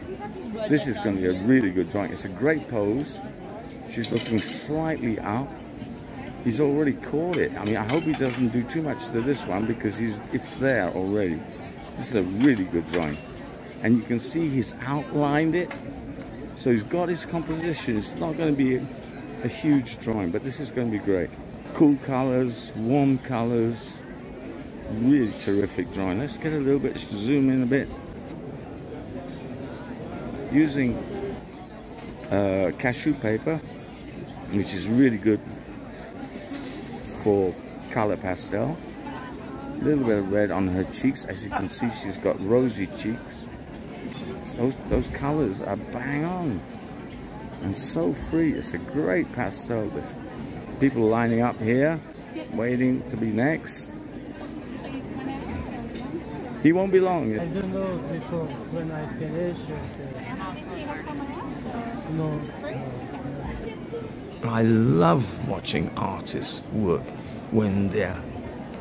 This is going to be a really good drawing. It's a great pose. She's looking slightly up. He's already caught it. I mean, I hope he doesn't do too much to this one, because it's there already. This is a really good drawing. And you can see he's outlined it. So he's got his composition. It's not going to be a huge drawing, but this is going to be great. Cool colors, warm colors. Really terrific drawing. Let's get a little bit, zoom in a bit. Using cashew paper, which is really good for color pastel. A little bit of red on her cheeks. As you can see, she's got rosy cheeks. Those colors are bang on and so free. It's a great pastel with people lining up here waiting to be next. He won't be long. I don't know before when I finish. No. I love watching artists work when they're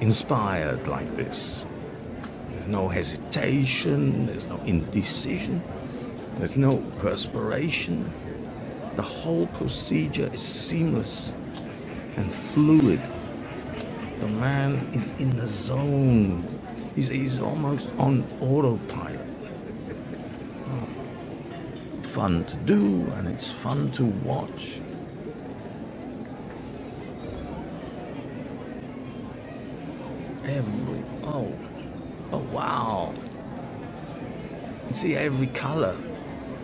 inspired like this. There's no hesitation, there's no indecision, there's no perspiration. The whole procedure is seamless and fluid. The man is in the zone. He's almost on autopilot. fun to do and it's fun to watch. Oh wow. You see, every color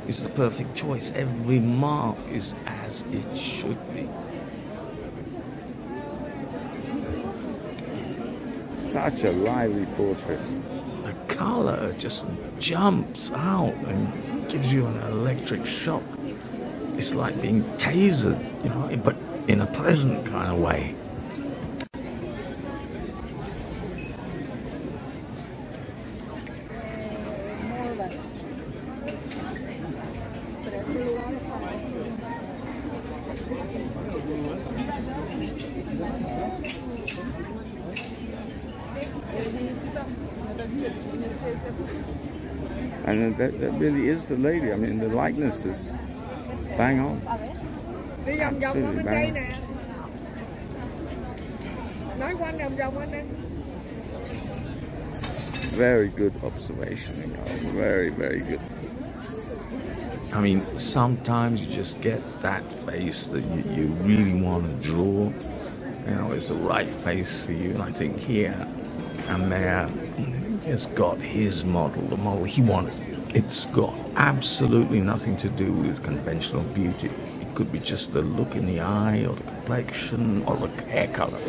is the perfect choice. Every mark is as it should be. Such a lively portrait. The color just jumps out and gives you an electric shock. It's like being tasered, you know, but in a pleasant kind of way. And that really is the lady. I mean, the likeness is bang on. Absolutely bang on. Very good observation, you know, very, very good. I mean, sometimes you just get that face that you really want to draw. You know, it's the right face for you. And I think here and there, it's got his model, the model he wanted. It's got absolutely nothing to do with conventional beauty. It could be just the look in the eye, or the complexion, or the hair color.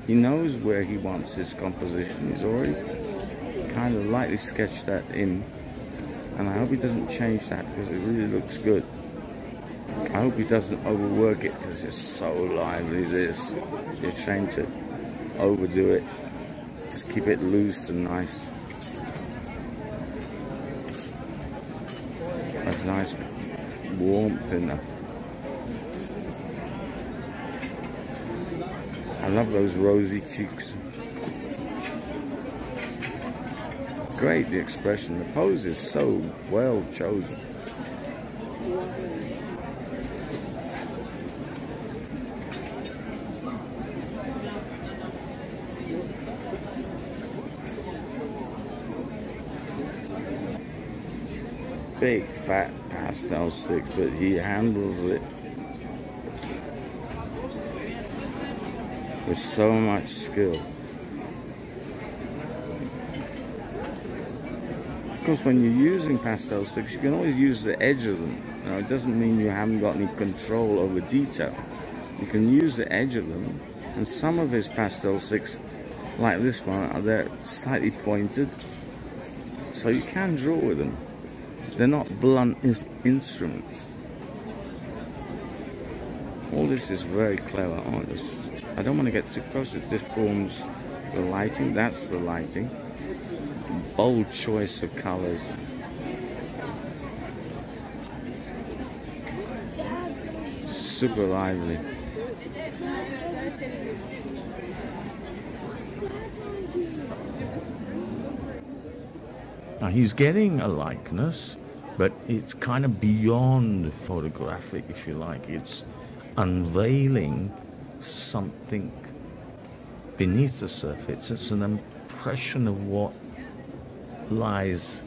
He knows where he wants his composition. He's already kind of lightly sketched that in. And I hope he doesn't change that because it really looks good. I hope he doesn't overwork it because it's so lively, this. You're trying to overdo it. Just keep it loose and nice. There's nice warmth in there. I love those rosy cheeks. Great, the expression. The pose is so well chosen. Big fat pastel stick, but he handles it with so much skill. Of course, when you're using pastel sticks, you can always use the edge of them. Now, it doesn't mean you haven't got any control over detail. You can use the edge of them, and some of his pastel sticks, like this one, they're slightly pointed, so you can draw with them. They're not blunt instruments. All this is very clever. I don't want to get too close. It deforms the lighting. That's the lighting. Bold choice of colors. Super lively. Now he's getting a likeness, but it's kind of beyond photographic, if you like. It's unveiling something beneath the surface. It's an impression of what lies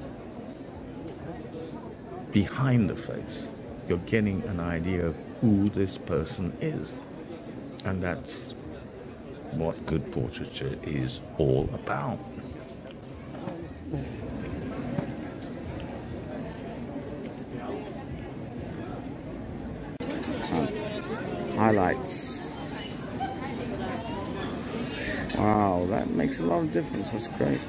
behind the face. You're getting an idea of who this person is. And that's what good portraiture is all about. Highlights. Wow, that makes a lot of difference. That's great.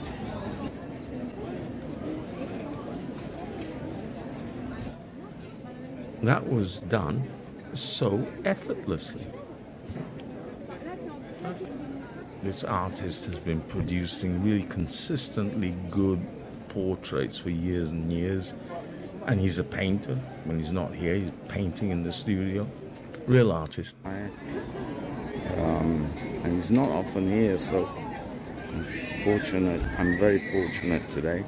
That was done so effortlessly. This artist has been producing really consistently good portraits for years and years. And he's a painter. When he's not here, he's painting in the studio. Real artist. And he's not often here, so I'm very fortunate today.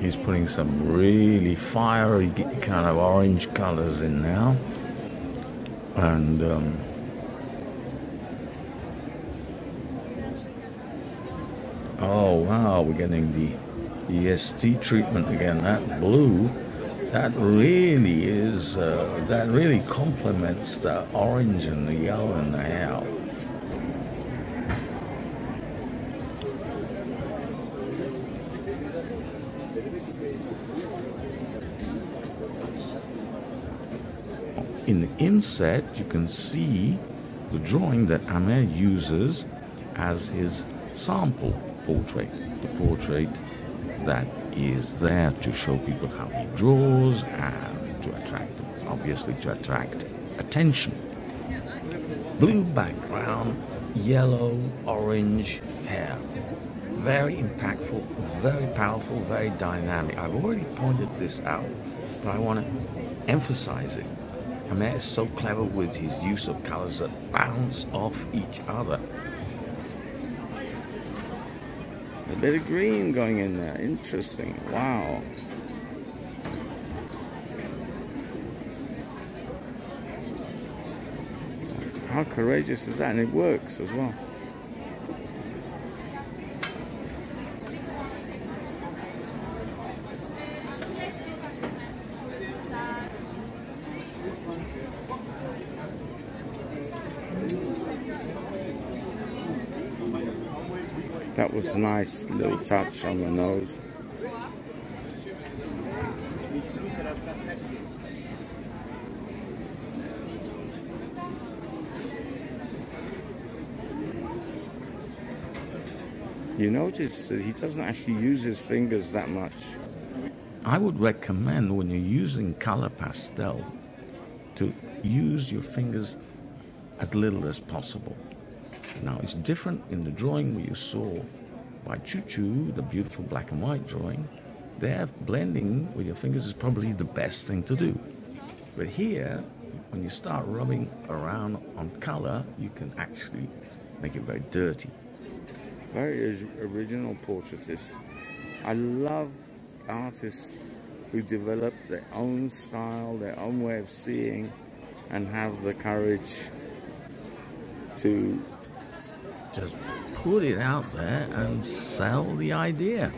He's putting some really fiery kind of orange colors in now. And oh wow, we're getting the EST treatment again. That blue, that really is, that really complements the orange and the yellow and the hair. In the inset, you can see the drawing that Amer uses as his sample portrait, the portrait that is there to show people how he draws and to attract, obviously to attract attention. Blue background, yellow, orange hair. Very impactful, very powerful, very dynamic. I've already pointed this out, but I want to emphasize it. Amer is so clever with his use of colors that bounce off each other. A bit of green going in there. Interesting. Wow. How courageous is that? And it works as well. That was a nice little touch on the nose. You notice that he doesn't actually use his fingers that much. I would recommend when you're using color pastel to use your fingers as little as possible. Now, it's different in the drawing where you saw by Choo Choo, the beautiful black and white drawing. There, blending with your fingers is probably the best thing to do. But here, when you start rubbing around on color, you can actually make it very dirty. Very original portraitist. I love artists who develop their own style, their own way of seeing, and have the courage to just put it out there and sell the idea.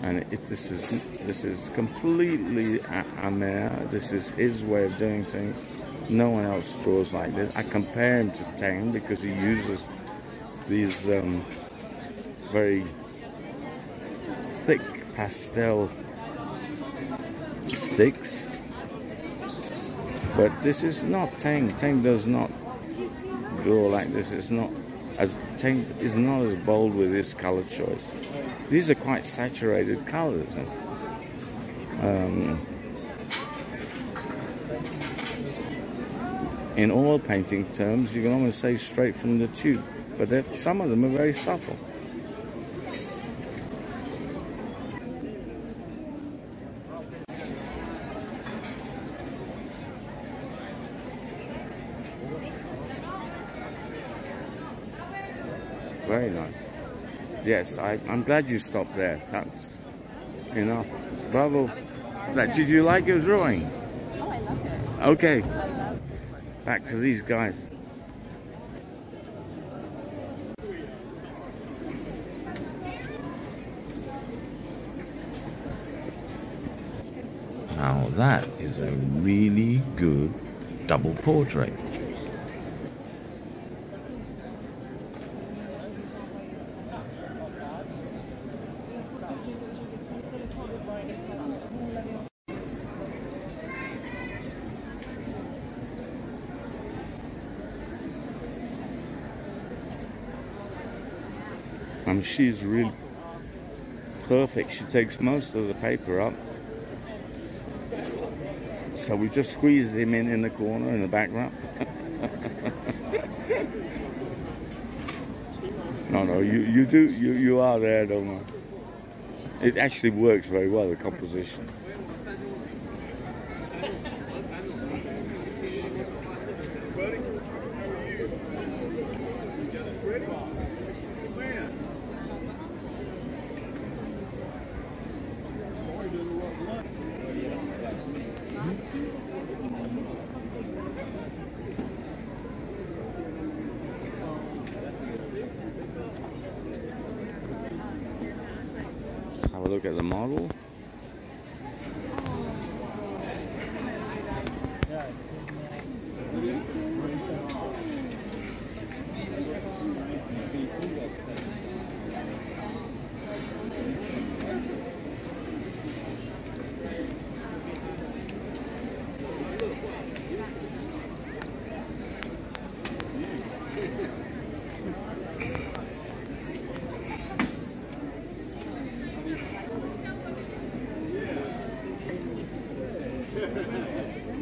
And this is completely Amer. This is his way of doing things. No one else draws like this. I compare him to Tang because he uses these very thick pastel sticks. But this is not Tang. Tang does not draw like this. It's not as Tang is not as bold with his color choice. These are quite saturated colors. In oil painting terms, you can almost say straight from the tube, but some of them are very subtle. Very nice. Yes, I'm glad you stopped there. That's enough. Bravo. Did you like your drawing? Oh, I love it. Okay. Back to these guys. Now that is a really good double portrait. I mean, she's really perfect. She takes most of the paper up. So we just squeezed him in the corner in the background. No, you are there, don't worry. It actually works very well, the composition. Have a look at the model.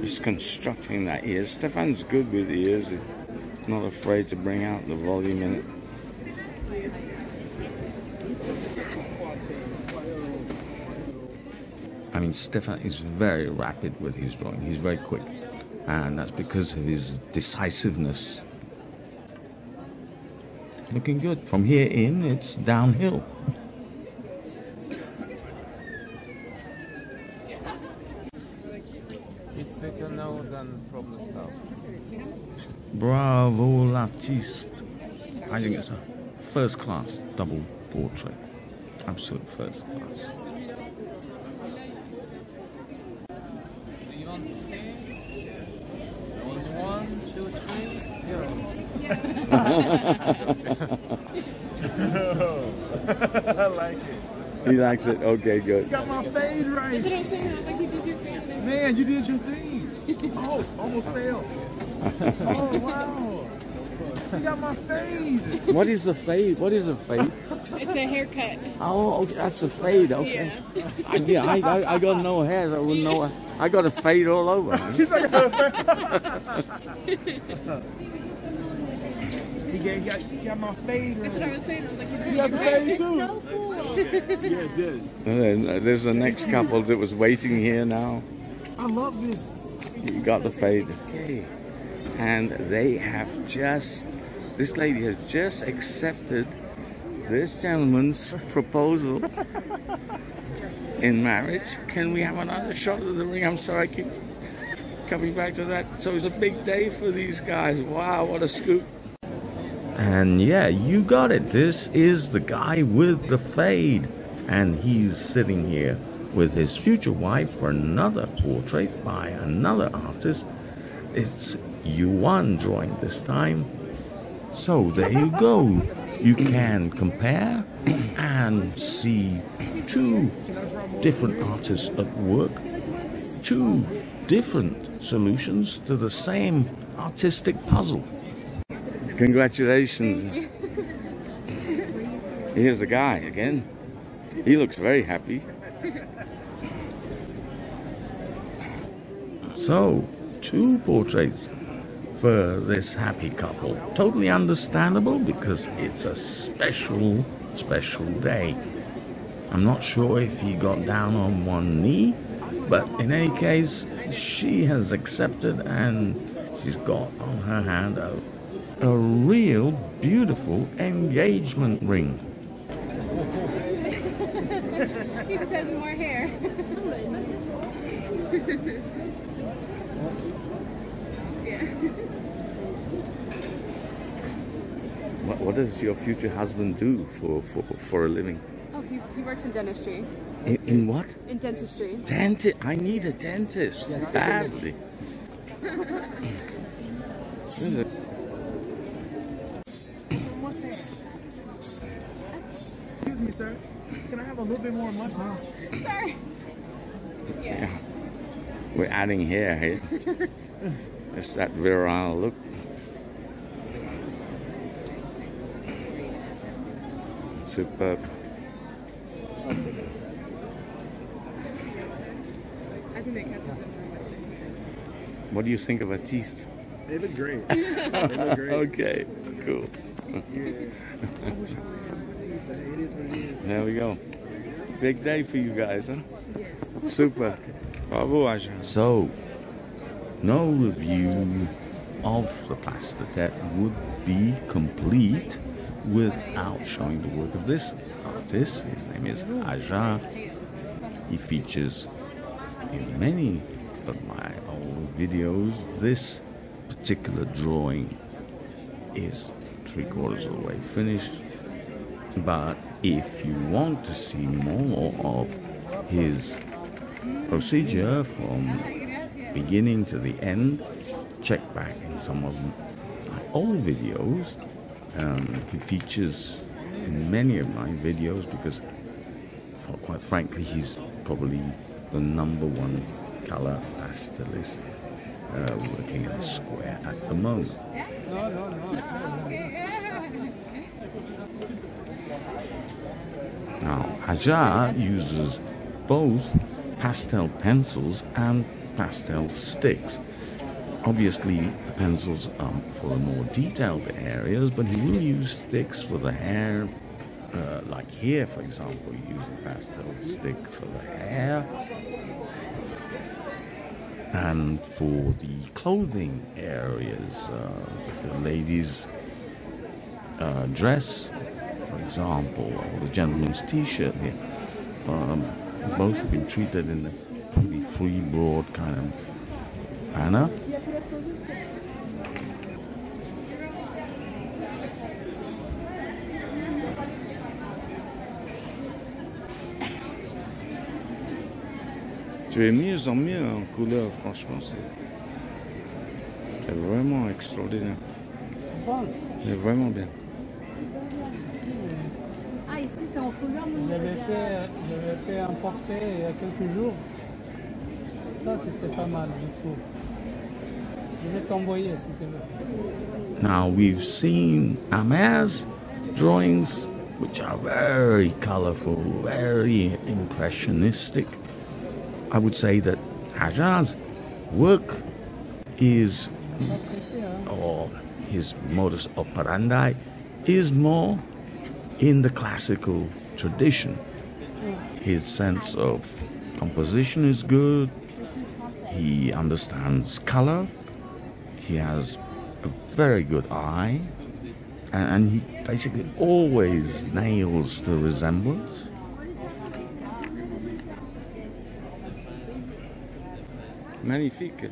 Just constructing that ear. Stefan's good with ears. He's not afraid to bring out the volume in it. I mean, Stefan is very rapid with his drawing. He's very quick. And that's because of his decisiveness. Looking good. From here in, it's downhill. It's better now than from the start. Bravo, l'artiste. I think it's a first-class double portrait. Absolute first class. Do you want to see? In 1, 2, 3, I like it. He likes it. Okay, good. You got my fade right. That's what I was saying. I was like, you did your thing. Man, you did your thing. Oh, almost failed. Oh, wow. You got my fade. What is the fade? What is the fade? It's a haircut. Oh, okay, that's a fade. Okay. Yeah. I got no hair. So I wouldn't know. I got a fade all over. You got my fade right. That's what I was saying. I was like, You got the fade too. so cool. Yes, yes. And then there's the next couple that was waiting here now. I love this. You got the fade. Okay. And they have just, this lady has just accepted this gentleman's proposal in marriage. Can we have another shot of the ring? I'm sorry, I keep coming back to that. So it's a big day for these guys. Wow, what a scoop. And yeah, you got it. This is the guy with the fade. And he's sitting here with his future wife for another portrait by another artist. It's Yuan drawing this time. So there you go. You can compare and see two different artists at work, two different solutions to the same artistic puzzle. Congratulations. Here's the guy again. He looks very happy. So, two portraits for this happy couple. Totally understandable because it's a special, special day. I'm not sure if he got down on one knee, but in any case, she has accepted and she's got on her hand a real beautiful engagement ring. He just has more hair. What does your future husband do for a living? Oh, he works in dentistry. In what? In dentistry. Dentist. I need a dentist badly. Is it? Excuse me, sir. Can I have a little bit more mustache? Sorry. Yeah. We're adding hair here. It's that virile look. Superb. I think they kept us in. What do you think of her teeth? They look great. They look great. Okay, cool. I wish I would have my teeth, but it is what it is. There we go. Big day for you guys, huh? Super. Bravo, Aja. So, no review of the Place du Tertre would be complete without showing the work of this artist. His name is Aja. He features in many of my old videos. This particular drawing is 3/4 of the way finished, but if you want to see more of his procedure from beginning to the end, check back in some of my old videos. He features in many of my videos because, quite frankly, he's probably the #1 color pastelist working in the square at the moment. Now, Hajar uses both pastel pencils and pastel sticks. Obviously, the pencils are for the more detailed areas, but he will use sticks for the hair. Like here, for example, he uses a pastel stick for the hair. And for the clothing areas, the lady's dress, for example, or the gentleman's t-shirt here, both have been treated in a pretty free, broad kind of manner. Tu es mieux en mieux en couleur, franchement, c'est vraiment extraordinaire. C'est vraiment bien. Ah, ici c'est en couleur. J'avais fait un portrait il y a quelques jours. Ça, c'était pas mal, je trouve. Je vais t'envoyer si tu veux. Now, we've seen Amer's drawings, which are very colorful, very impressionistic. I would say that Hajar's work is, or his modus operandi, is more in the classical tradition. His sense of composition is good. He understands color. He has a very good eye. And he basically always nails the resemblance. Magnifique.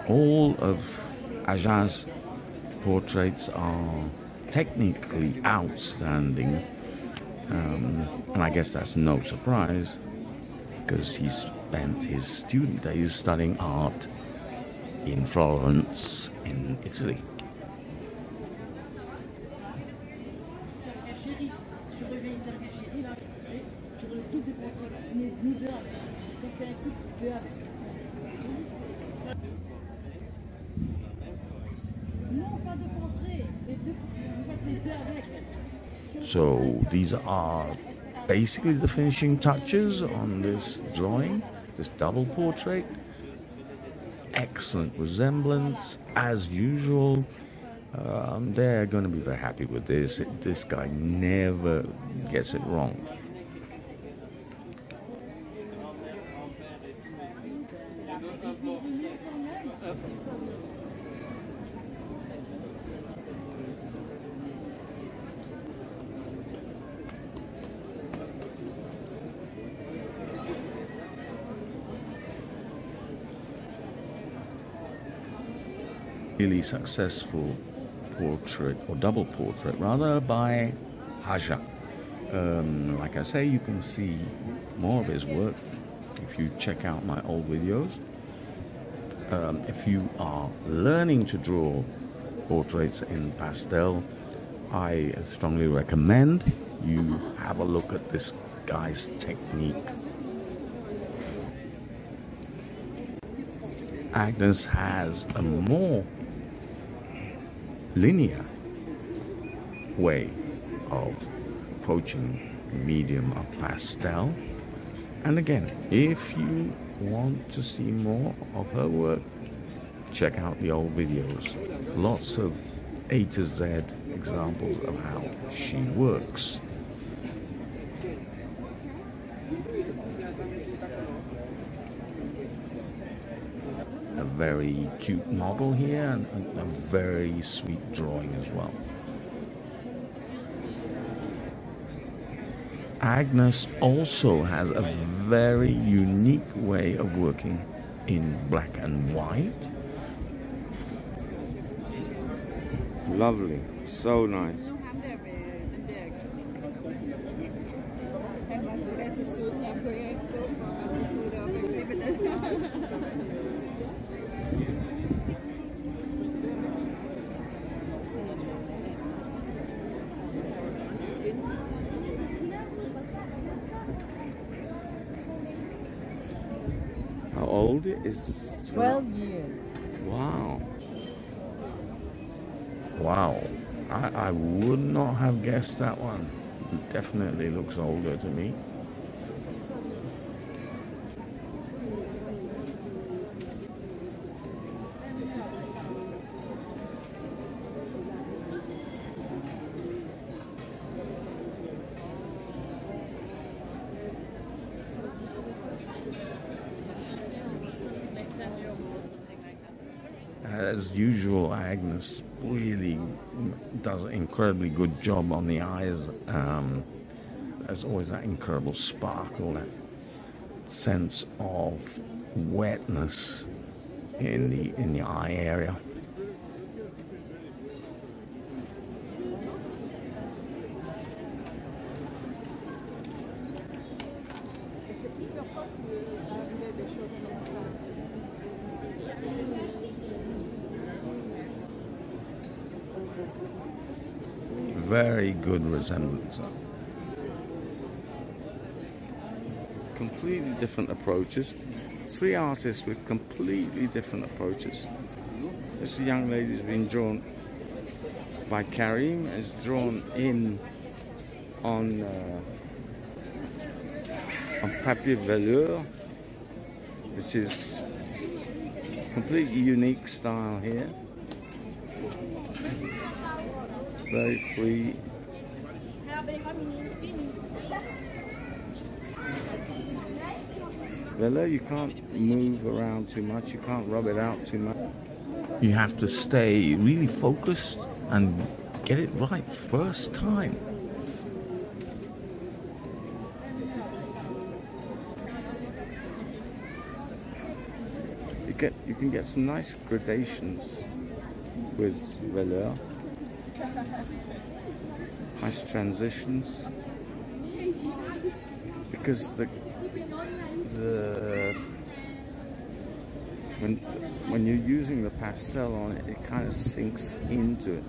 All of Hajar's portraits are technically outstanding, and I guess that's no surprise because he spent his student days studying art in Florence, in Italy. So these are basically the finishing touches on this drawing, this double portrait. Excellent resemblance, as usual. They're going to be very happy with this. This guy never gets it wrong. Really successful portrait, or double portrait rather, by Hajar. Like I say, you can see more of his work if you check out my old videos. If you are learning to draw portraits in pastel, I strongly recommend you have a look at this guy's technique. Agnes has a more linear way of approaching the medium of pastel. And again, if you want to see more of her work, check out the old videos. Lots of A to Z examples of how she works. A very cute model here and a very sweet drawing as well. Agnes also has a very unique way of working in black and white. Lovely, so nice. How old is 12 years. Wow. Wow. I would not have guessed that one. It definitely looks older to me. As usual, Agnes really does an incredibly good job on the eyes. There's always that incredible sparkle, that sense of wetness in the eye area. Very good resemblance. Completely different approaches. 3 artists with completely different approaches. This young lady has been drawn by Karim, is drawn in on papier velours, which is completely unique style here. Very free. Velo, you can't move around too much, you can't rub it out too much. You have to stay really focused and get it right first time. You can get some nice gradations with velour. Nice transitions, because when you're using the pastel on it, it kind of sinks into it.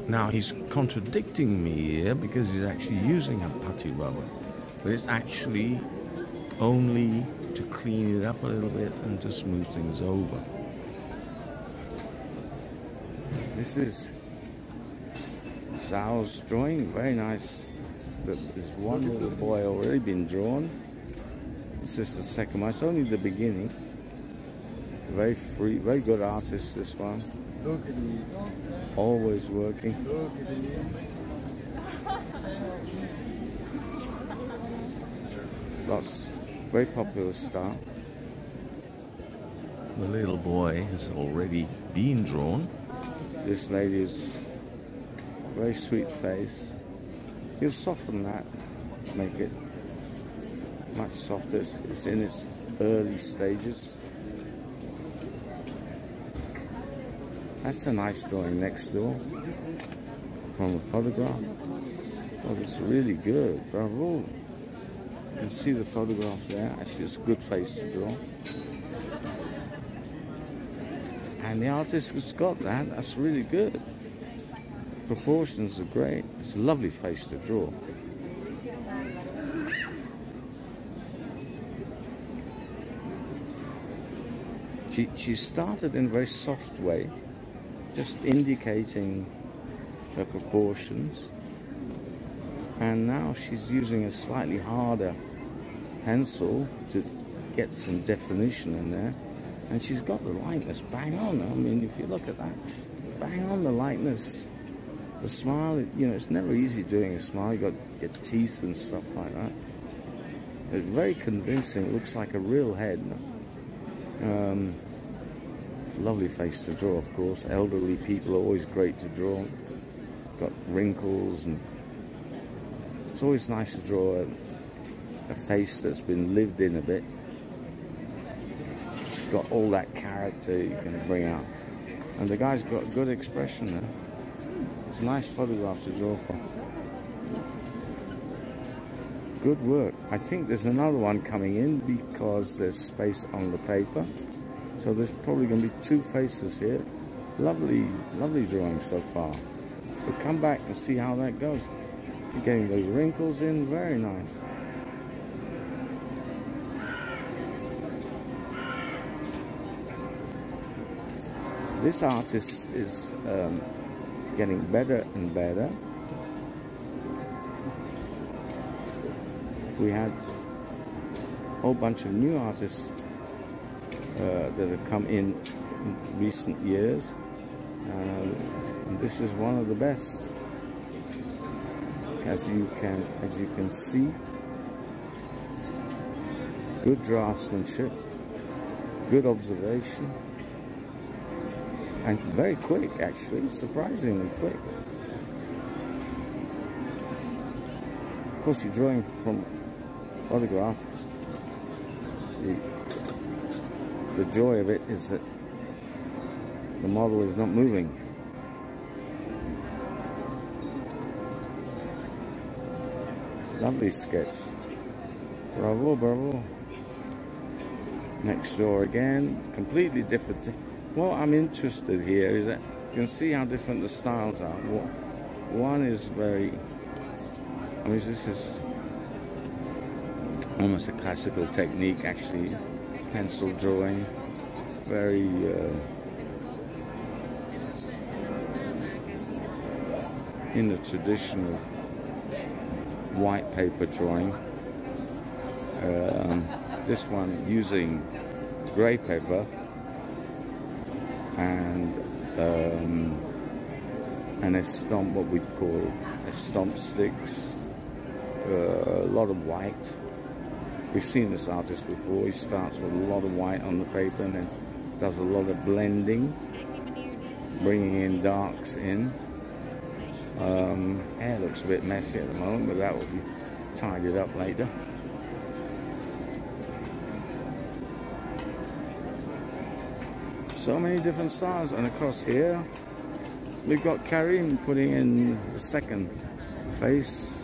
Now he's contradicting me here because he's actually using a putty rubber, but it's actually only to clean it up a little bit and to smooth things over. This is Sal's drawing, very nice. There's one little boy already been drawn. This is the second one. It's only the beginning. Very free, very good artist, this one. Always working. Lots, very popular style. The little boy has already been drawn. This lady's very sweet face. He'll soften that, make it much softer. It's in its early stages. That's a nice drawing next door from a photograph. Oh, it's really good. Bravo. You can see the photograph there. Actually, it's a good face to draw. And the artist who's got that, that's really good. Proportions are great. It's a lovely face to draw. She started in a very soft way, just indicating the proportions. And now she's using a slightly harder pencil to get some definition in there. And she's got the lightness bang on. I mean, if you look at that, bang on the lightness. The smile, you know, it's never easy doing a smile. You got your teeth and stuff like that. It's very convincing. It looks like a real head. Lovely face to draw, of course. Elderly people are always great to draw. Got wrinkles, and it's always nice to draw a face that's been lived in a bit. Got all that character you can bring out. And the guy's got good expression there. It's a nice photograph to draw from. Good work. I think there's another one coming in because there's space on the paper. So there's probably going to be two faces here. Lovely, lovely drawing so far. So come back and see how that goes. You're getting those wrinkles in, very nice. This artist is getting better and better. We had a whole bunch of new artists that have come in recent years, and this is one of the best. As you can see, good draftsmanship, good observation, and very quick, actually, surprisingly quick. Of course, you're drawing from photograph. The joy of it is that the model is not moving. Lovely sketch. Bravo, bravo. Next door again, completely different. What I'm interested here is that you can see how different the styles are. One is very, I mean, this is almost a classical technique, actually. Pencil drawing, very in the tradition of white paper drawing. This one using grey paper and an estamp, what we call estamp sticks, a lot of white. We've seen this artist before. He starts with a lot of white on the paper and then does a lot of blending, bringing in darks in. Hair looks a bit messy at the moment, but that will be tidied up later. So many different styles, and across here we've got Karim putting in the second face.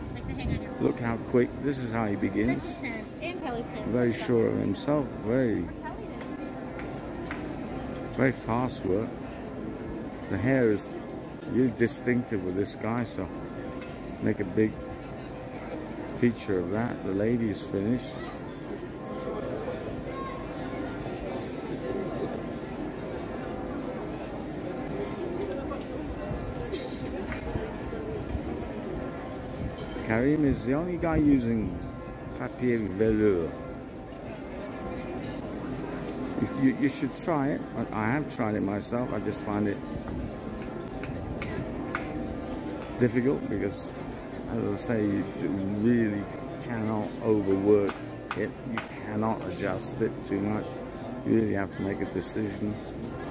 Look how quick, this is how he begins. Very sure of himself, very fast work. The hair is really distinctive with this guy, so make a big feature of that. The lady is finished. Karim is the only guy using papier velour. You should try it. I have tried it myself. I just find it difficult because, as I say, you really cannot overwork it. You cannot adjust it too much. You really have to make a decision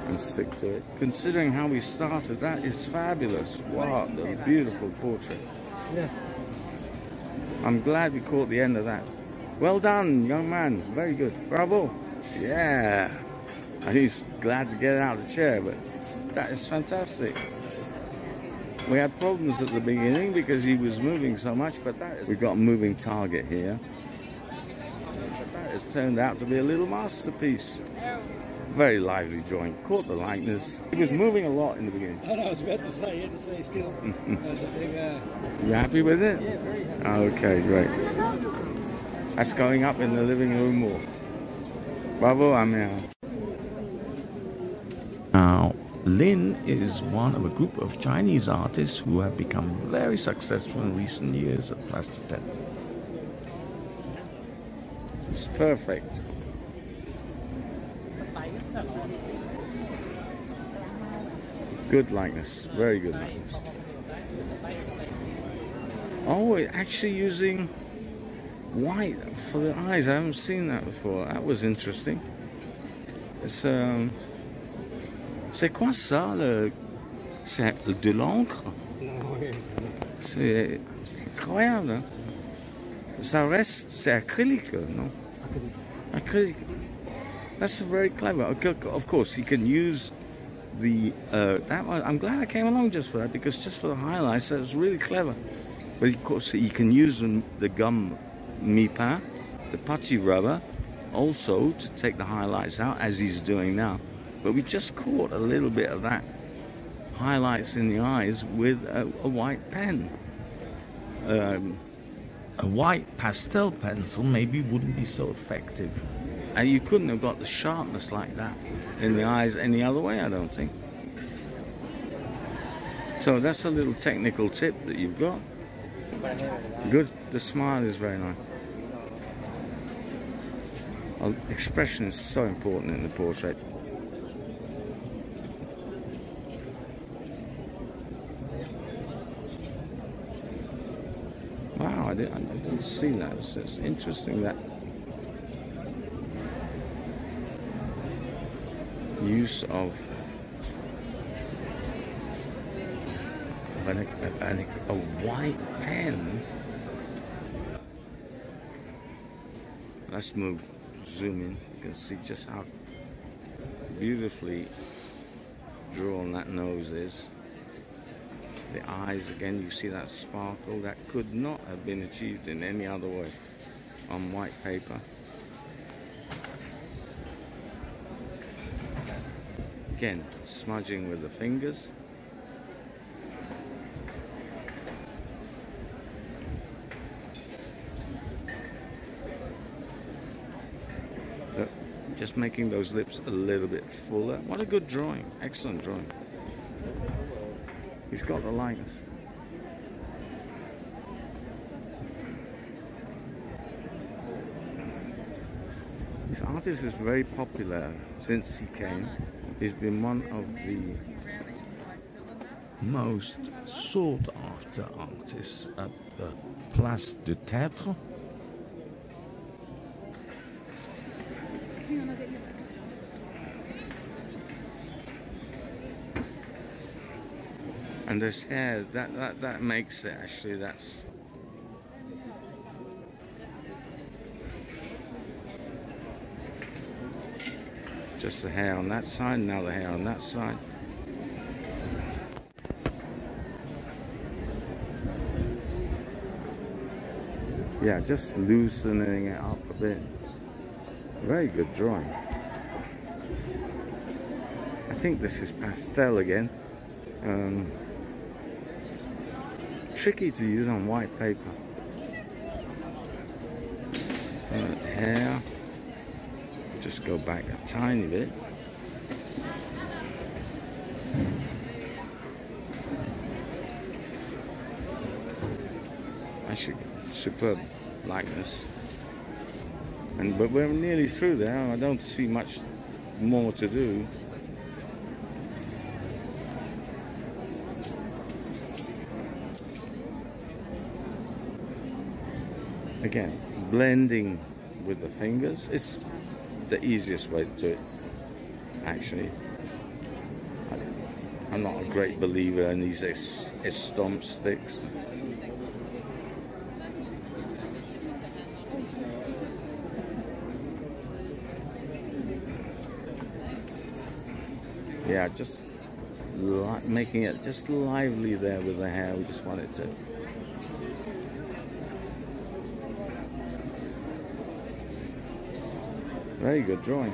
and stick to it. Considering how we started, that is fabulous. What a beautiful portrait. Yeah. I'm glad we caught the end of that. Well done, young man. Very good. Bravo. Yeah. And he's glad to get out of the chair, but that is fantastic. We had problems at the beginning because he was moving so much, but we've got a moving target here. But that has turned out to be a little masterpiece. Very lively drawing. Caught the likeness. He was moving a lot in the beginning. Oh, no, I was about to say, you had to stay still. You happy with it? Yeah, very happy. Okay, great. That's going up in the living room wall. Bravo, Amir. Now, Lin is one of a group of Chinese artists who have become very successful in recent years at Place du Tertre. It's perfect. Good likeness, very good likeness. Oh, actually using white for the eyes. I haven't seen that before. That was interesting. It's c'est quoi ça? C'est de l'encre? C'est incroyable. Hein? Ça reste, c'est acrylique, non? Acrylique. That's very clever. Of course, you can use the that one. I'm glad I came along just for that, because just for the highlights, that was really clever. But of course, you can use the gum mi-pain, the putty rubber, also to take the highlights out, as he's doing now. But we just caught a little bit of that highlights in the eyes with a white pen. A white pastel pencil maybe wouldn't be so effective. And you couldn't have got the sharpness like that in the eyes any other way, I don't think. So that's a little technical tip that you've got. Good. The smile is very nice. Expression is so important in the portrait. Wow, I didn't see that. It's interesting that use of a white pen. Let's zoom in. You can see just how beautifully drawn that nose is. The eyes, again, you see that sparkle. That could not have been achieved in any other way on white paper. Again, smudging with the fingers. Just making those lips a little bit fuller. What a good drawing. Excellent drawing. He's got the likeness. This artist is very popular since he came. He's been one of the most sought after artists at the Place du Tertre. And this hair, that makes it actually. That's just the hair on that side, now the hair on that side. Yeah, just loosening it up a bit. Very good drawing. I think this is pastel again. Tricky to use on white paper. Hair. Just go back a tiny bit. Actually, superb likeness. But we're nearly through there. I don't see much more to do. Again, blending with the fingers. It's the easiest way to do it, actually. I'm not a great believer in these estompe sticks. Yeah, just making it just lively there with the hair. We just want it to. Very good drawing.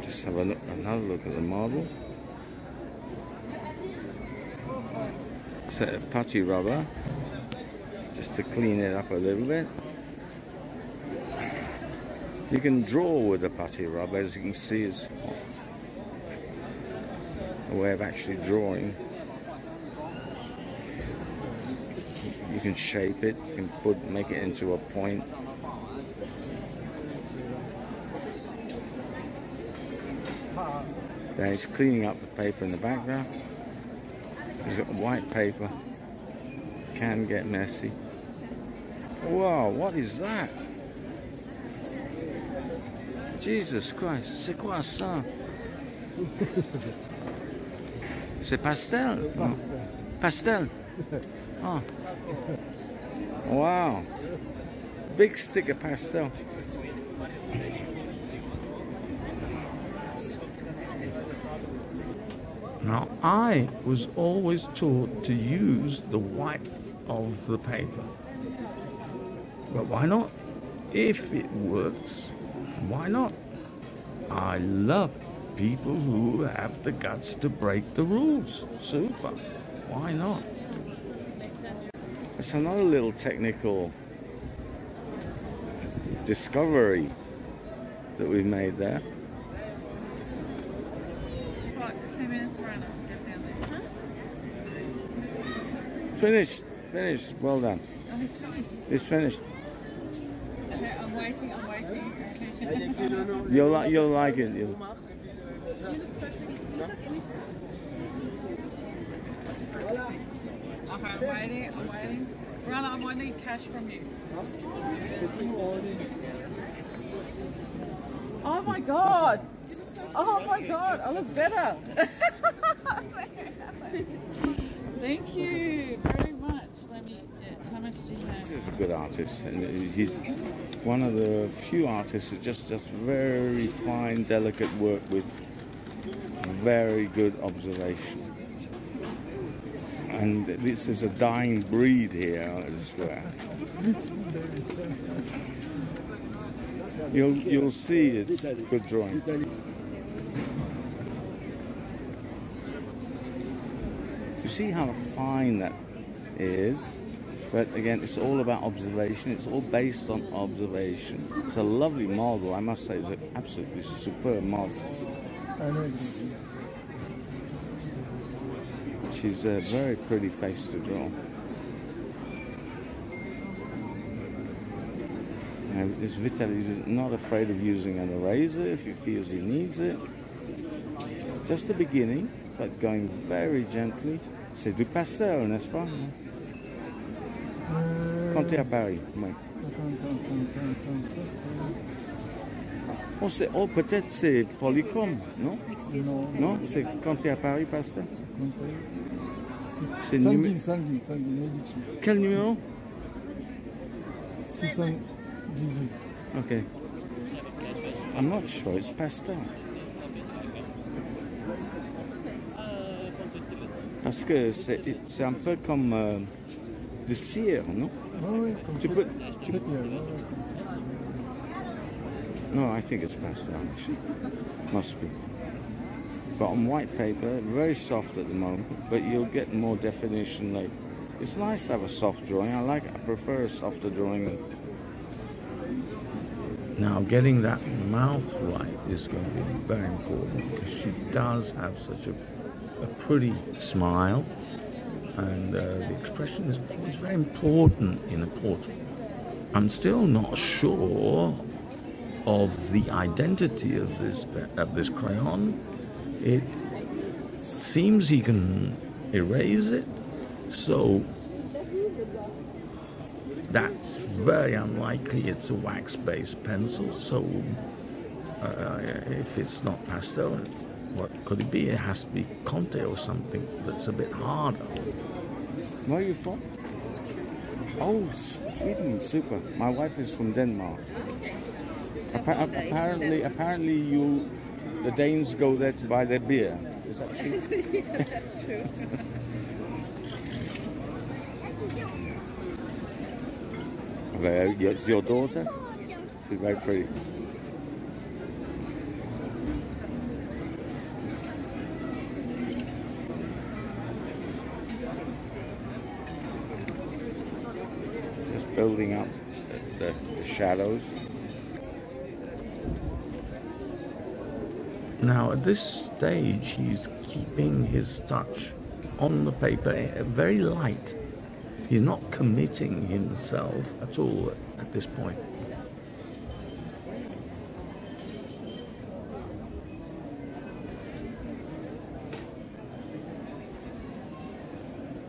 Just have another look at the marble. Set of putty rubber just to clean it up a little bit. You can draw with the putty rubber, as you can see, is a way of actually drawing. You can shape it, you can make it into a point. Then it's cleaning up the paper in the background. He's got white paper. Can get messy. Wow, what is that? Jesus Christ, c'est quoi ça? C'est pastel. Pastel. Pastel. Oh. Wow. Big stick of pastel. Now, I was always taught to use the white of the paper. But why not? If it works, why not? I love people who have the guts to break the rules. Super. Why not? It's another little technical discovery that we made there. It's like 2 minutes run. Get down there. Huh? Finished. Finished. Well done. Oh, he's finished. It's finished. Okay, I'm waiting. I'm waiting. You'll like it. You'll... Okay, I'm waiting. I'm waiting. Rana, I might need cash from you. Oh my god! Oh my god! I look better. Thank you very much. Let me. Yeah, how much do you have? He's a good artist, and he's one of the few artists that just very fine, delicate work with very good observation. And this is a dying breed here, I swear. You'll see it's good drawing. You see how fine that is? But again, it's all about observation. It's all based on observation. It's a lovely model, I must say. It's an absolutely superb model. She's a very pretty face to draw. And this Vitaly is not afraid of using an eraser if he feels he needs it. Just the beginning, but going very gently. C'est du pastel, n'est-ce pas? Conté à Paris, oui. Oh, peut-être c'est polychrome, non? Non, c'est Conté à Paris, pastel. C'est Sanguine, Quel numéro? 618. Okay. I'm not sure, it's pastel. Parce que c'est un peu comme de cire, non? Oui, comme Tu peux... No, I think it's pastel, actually. Must be. But on white paper, very soft at the moment, but you'll get more definition later. It's nice to have a soft drawing. I prefer a softer drawing. Now, getting that mouth right is going to be very important because she does have such a pretty smile, and the expression is always very important in a portrait. I'm still not sure of the identity of this crayon. It seems he can erase it, so that's very unlikely it's a wax-based pencil. So if it's not pastel, what could it be? It has to be conté or something that's a bit harder. Where are you from? Oh, Sweden, super. My wife is from Denmark. Apparently, the Danes go there to buy their beer. Is that true? Yeah, that's true. It's your daughter? She's very pretty. Just building up the shadows. Now, at this stage, he's keeping his touch on the paper very light. He's not committing himself at all at this point.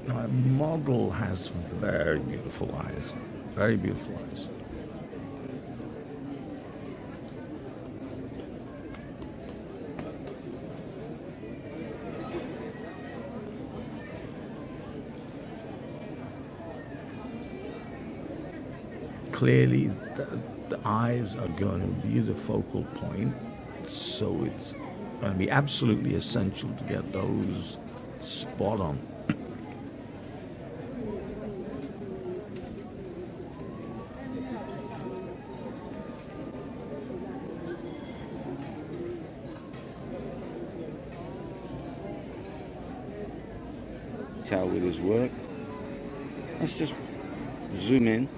Now, a model has very beautiful eyes, very beautiful eyes. clearly the eyes are going to be the focal point, so it's going to be absolutely essential to get those spot on. Tell with his work. Let's just zoom in.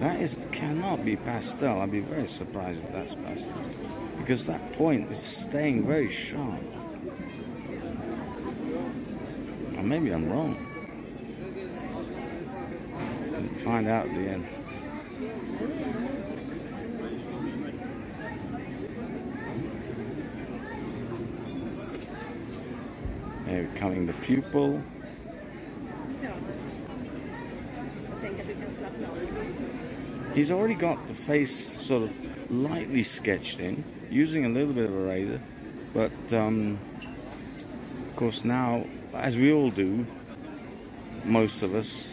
That cannot be pastel. I'd be very surprised if that's pastel, because that point is staying very sharp. Or maybe I'm wrong. We'll find out at the end. There, coming the pupil. He's already got the face sort of lightly sketched in, using a little bit of a razor, but of course now, as we all do, most of us,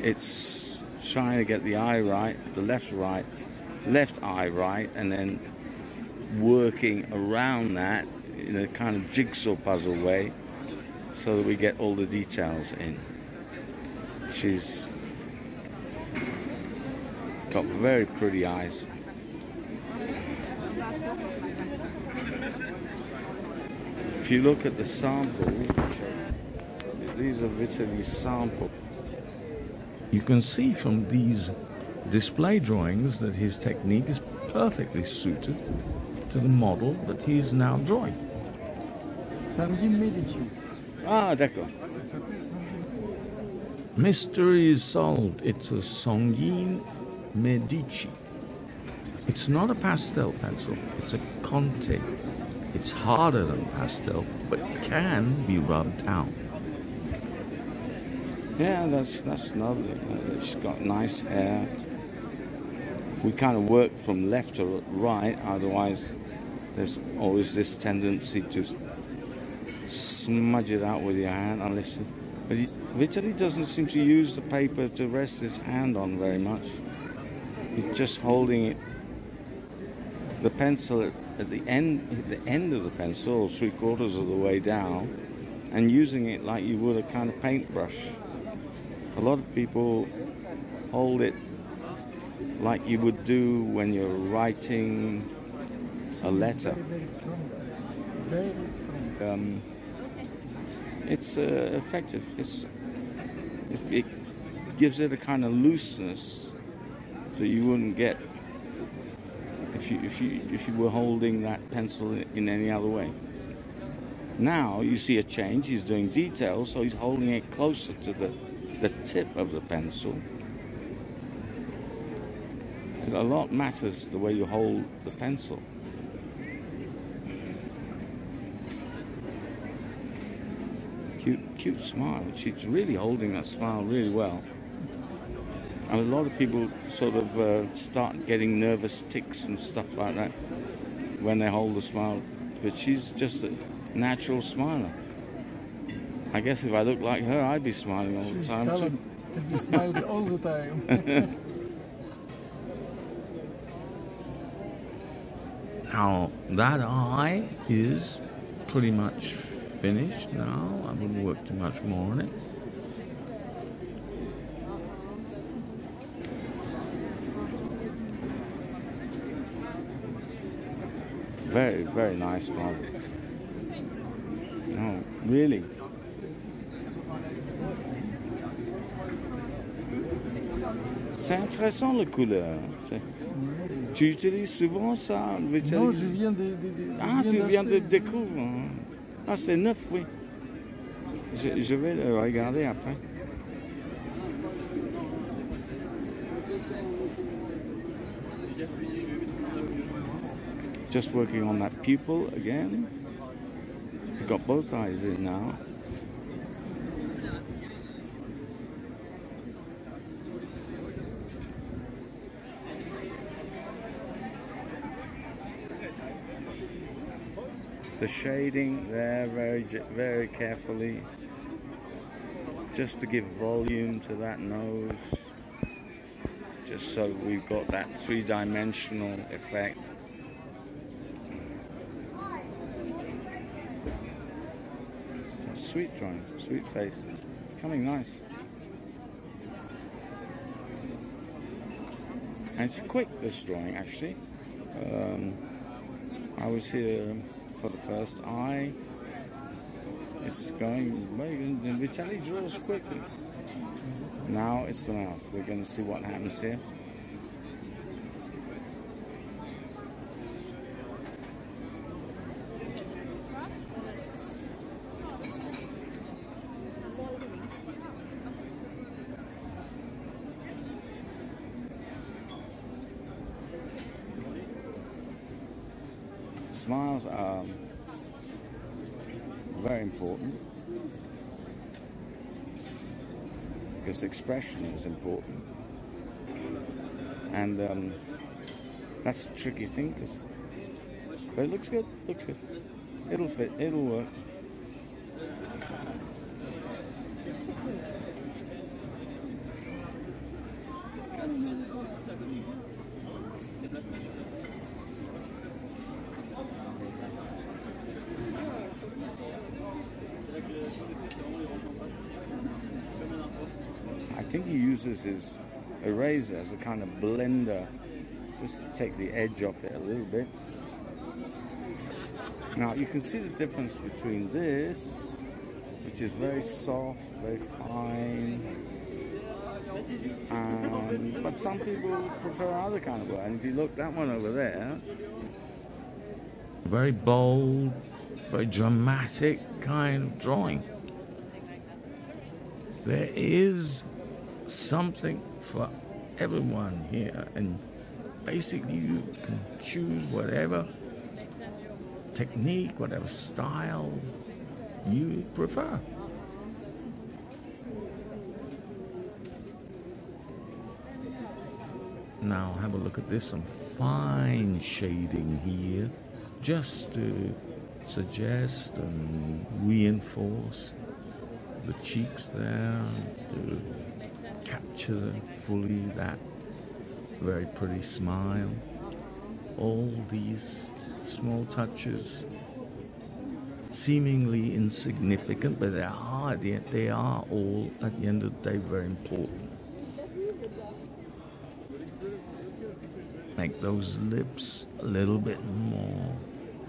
it's trying to get the eye right, the left eye right, and then working around that in a kind of jigsaw puzzle way, so that we get all the details in. She's got very pretty eyes. If you look at the samples, these are Vitelli's samples. You can see from these display drawings that his technique is perfectly suited to the model that he is now drawing. Sanguine Medici. Ah, d'accord. Mystery is solved. It's a Sanguine Medici. It's not a pastel pencil, it's a conté. It's harder than pastel, but can be rubbed out. Yeah, that's lovely. She's got nice hair. We kind of work from left to right, otherwise there's always this tendency to smudge it out with your hand, unless you, but Vitelli doesn't seem to use the paper to rest his hand on very much. He's just holding it, the pencil at the end of the pencil, or 3/4 of the way down, and using it like you would a kind of paintbrush. A lot of people hold it like you would do when you're writing a letter. Very strong. It's effective. It gives it a kind of looseness that you wouldn't get if you were holding that pencil in any other way. Now you see a change. He's doing details, so he's holding it closer to the tip of the pencil. A lot matters the way you hold the pencil. Cute smile. She's really holding that smile really well. And a lot of people sort of start getting nervous tics and stuff like that when they hold the smile. But she's just a natural smiler. I guess if I looked like her, I'd be smiling all the time too. She smiles all the time. Now, that eye is pretty much finished now. I wouldn't work too much more on it. Very, very nice model. No, really. C'est intéressant la couleur. Tu utilises souvent ça, Vitelli? Non, je viens de Ah, tu viens de découvrir. Ah, c'est neuf, oui. Je vais le regarder après. Just working on that pupil again. We've got both eyes in now. The shading there, very carefully. just to give volume to that nose, just so we've got that three-dimensional effect. Sweet drawing, sweet face, coming nice. And it's quick, this drawing, actually. I was here for the first eye. It's going, well, Vitaly draws quickly. Now it's the mouth. We're going to see what happens here. Smiles are very important because expression is important, and that's a tricky thing. But it looks good. Looks good. It'll fit. It'll work. I think he uses his eraser as a kind of blender just to take the edge off it a little bit. Now you can see the difference between this, which is very soft, very fine, but some people prefer other kind of work. And if you look, that one over there, very bold, very dramatic kind of drawing. There is something for everyone here, and basically you can choose whatever technique, whatever style you prefer. Now have a look at this, some fine shading here, just to suggest and reinforce the cheeks there, to capture fully that very pretty smile. All these small touches, seemingly insignificant, but they are all at the end of the day very important. Make those lips a little bit more,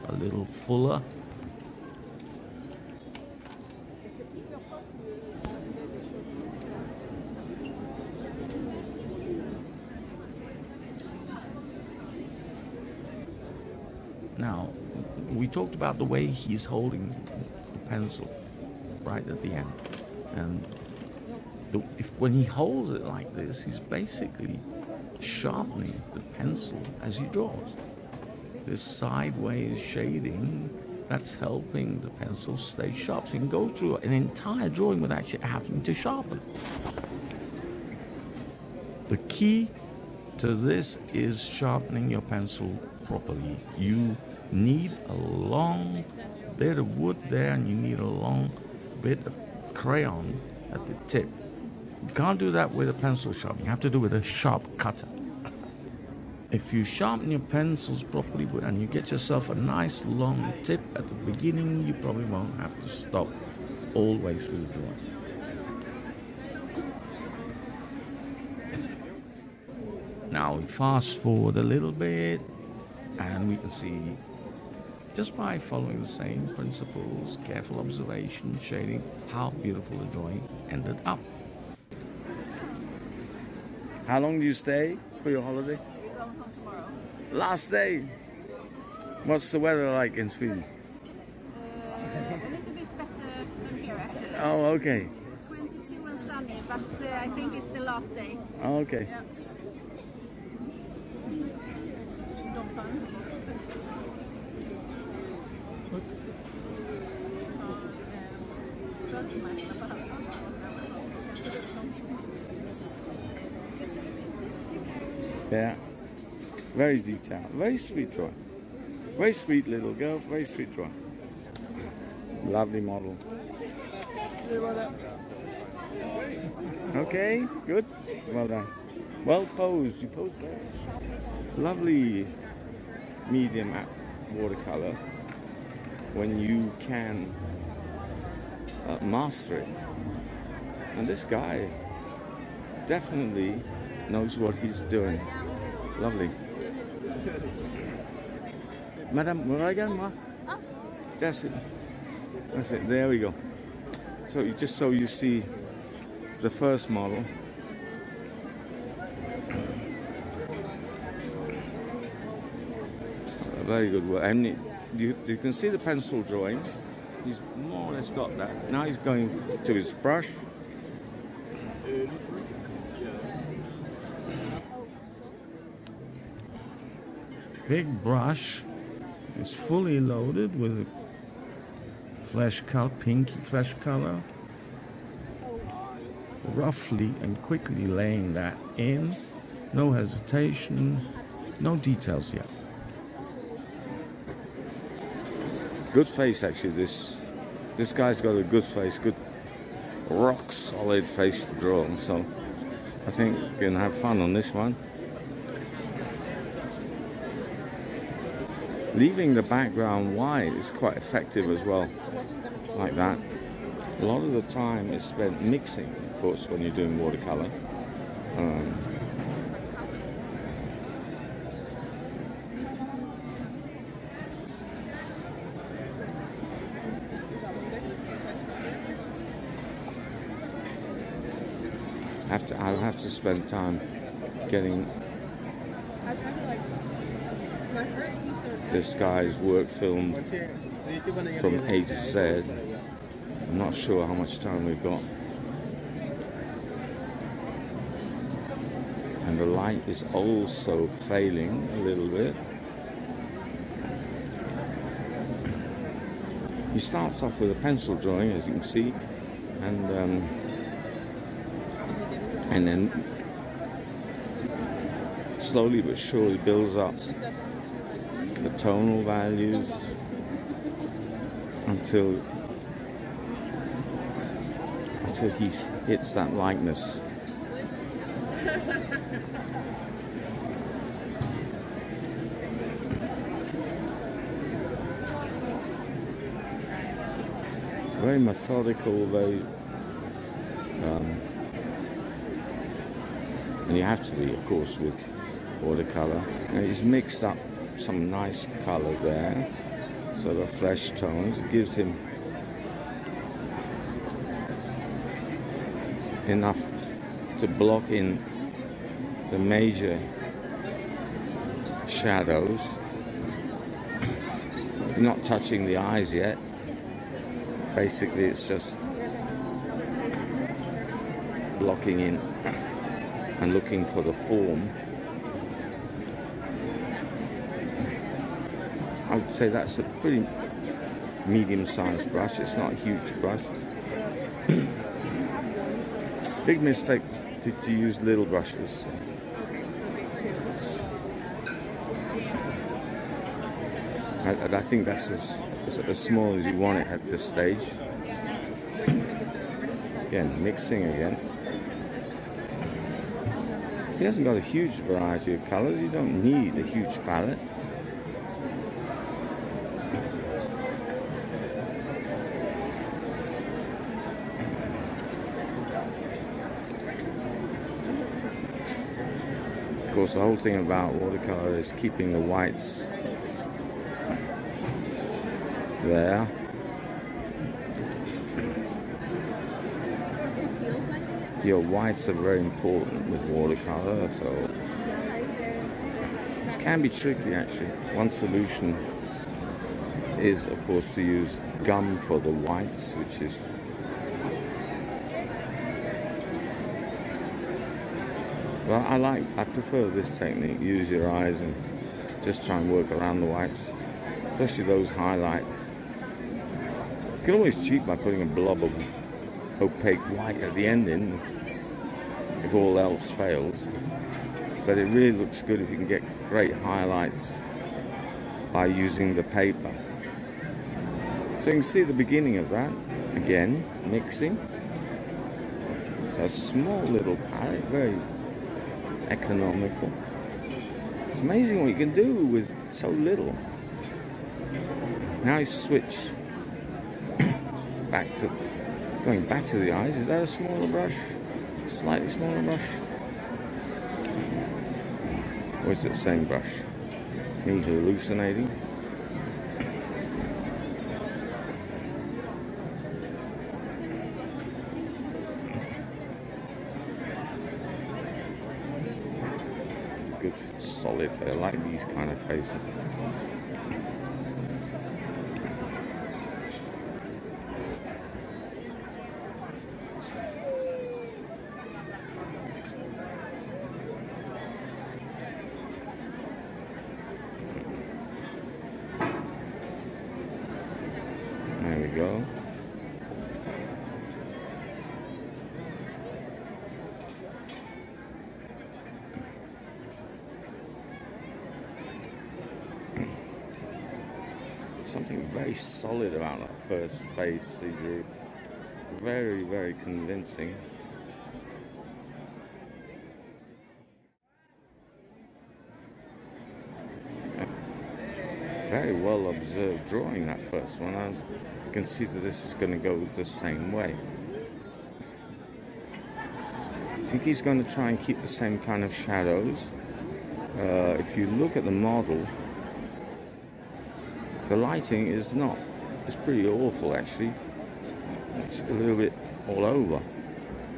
a little fuller. Now, we talked about the way he's holding the pencil right at the end. And when he holds it like this, he's basically sharpening the pencil as he draws. This sideways shading, that's helping the pencil stay sharp. So you can go through an entire drawing without actually having to sharpen. The key to this is sharpening your pencil properly. You need a long bit of wood there, and you need a long bit of crayon at the tip. You can't do that with a pencil sharpener. You have to do it with a sharp cutter. If you sharpen your pencils properly and you get yourself a nice long tip at the beginning, you probably won't have to stop all the way through the drawing. Now we fast forward a little bit, and we can see, just by following the same principles, careful observation, shading, how beautiful the drawing ended up. how long do you stay for your holiday? We're going home tomorrow. Last day. What's the weather like in Sweden? A little bit better than here actually. Oh, okay. 22 and sunny, but I think it's the last day. Oh, okay. Yeah. Yeah. Very detailed. Very sweet drawing. Very sweet little girl. Very sweet drawing. Lovely model. Okay, good. Well done. Well posed. You posed well. Lovely medium watercolor when you can master it. And this guy definitely knows what he's doing. Lovely. Madame, regarde moi. That's it. That's it. There we go. So you just so you see the first model. Very good work. I mean, you can see the pencil drawing. He's more or less got that. Now he's going to his brush. Big brush is fully loaded with flesh color, pinky flesh color. Roughly and quickly laying that in. No hesitation, no details yet. Good face, actually. This guy's got a good face, good rock solid face to draw. So I think we're gonna have fun on this one. Leaving the background white is quite effective as well, like that. A lot of the time is spent mixing, of course, when you're doing watercolor. I'll have to spend time getting this guy's work filmed from A to Z. I'm not sure how much time we've got. And the light is also failing a little bit. He starts off with a pencil drawing, as you can see, and then slowly but surely builds up the tonal values until he hits that likeness. Very methodical, very and you have to be, of course, with watercolor. And he's mixed up some nice color there, sort of fresh tones. It gives him enough to block in the major shadows. Not touching the eyes yet. Basically, it's just blocking in and looking for the form. I would say that's a pretty medium-sized brush. It's not a huge brush. Big mistake to use little brushes. I think that's as small as you want it at this stage. Again, mixing again. He hasn't got a huge variety of colors. You don't need a huge palette. Of course, the whole thing about watercolor is keeping the whites there. Your whites are very important with watercolor, so it can be tricky actually. One solution is, of course, to use gum for the whites, which is well, I prefer this technique. Use your eyes and just try and work around the whites, especially those highlights. You can always cheat by putting a blob of opaque white at the ending if all else fails, but it really looks good if you can get great highlights by using the paper. So you can see the beginning of that again, mixing, It's a small little palette, very economical. It's amazing what you can do with so little. Now he's switched going back to the eyes. Is that a smaller brush? Slightly smaller brush? Or is it the same brush? Me hallucinating? Good solid face. I like these kind of faces. There we go. Something very solid about that first face he drew. Very, very convincing. Very well observed drawing, that first one. I can see that this is going to go the same way. I think he's going to try and keep the same kind of shadows. If you look at the model, the lighting is not, it's pretty awful actually. It's a little bit all over.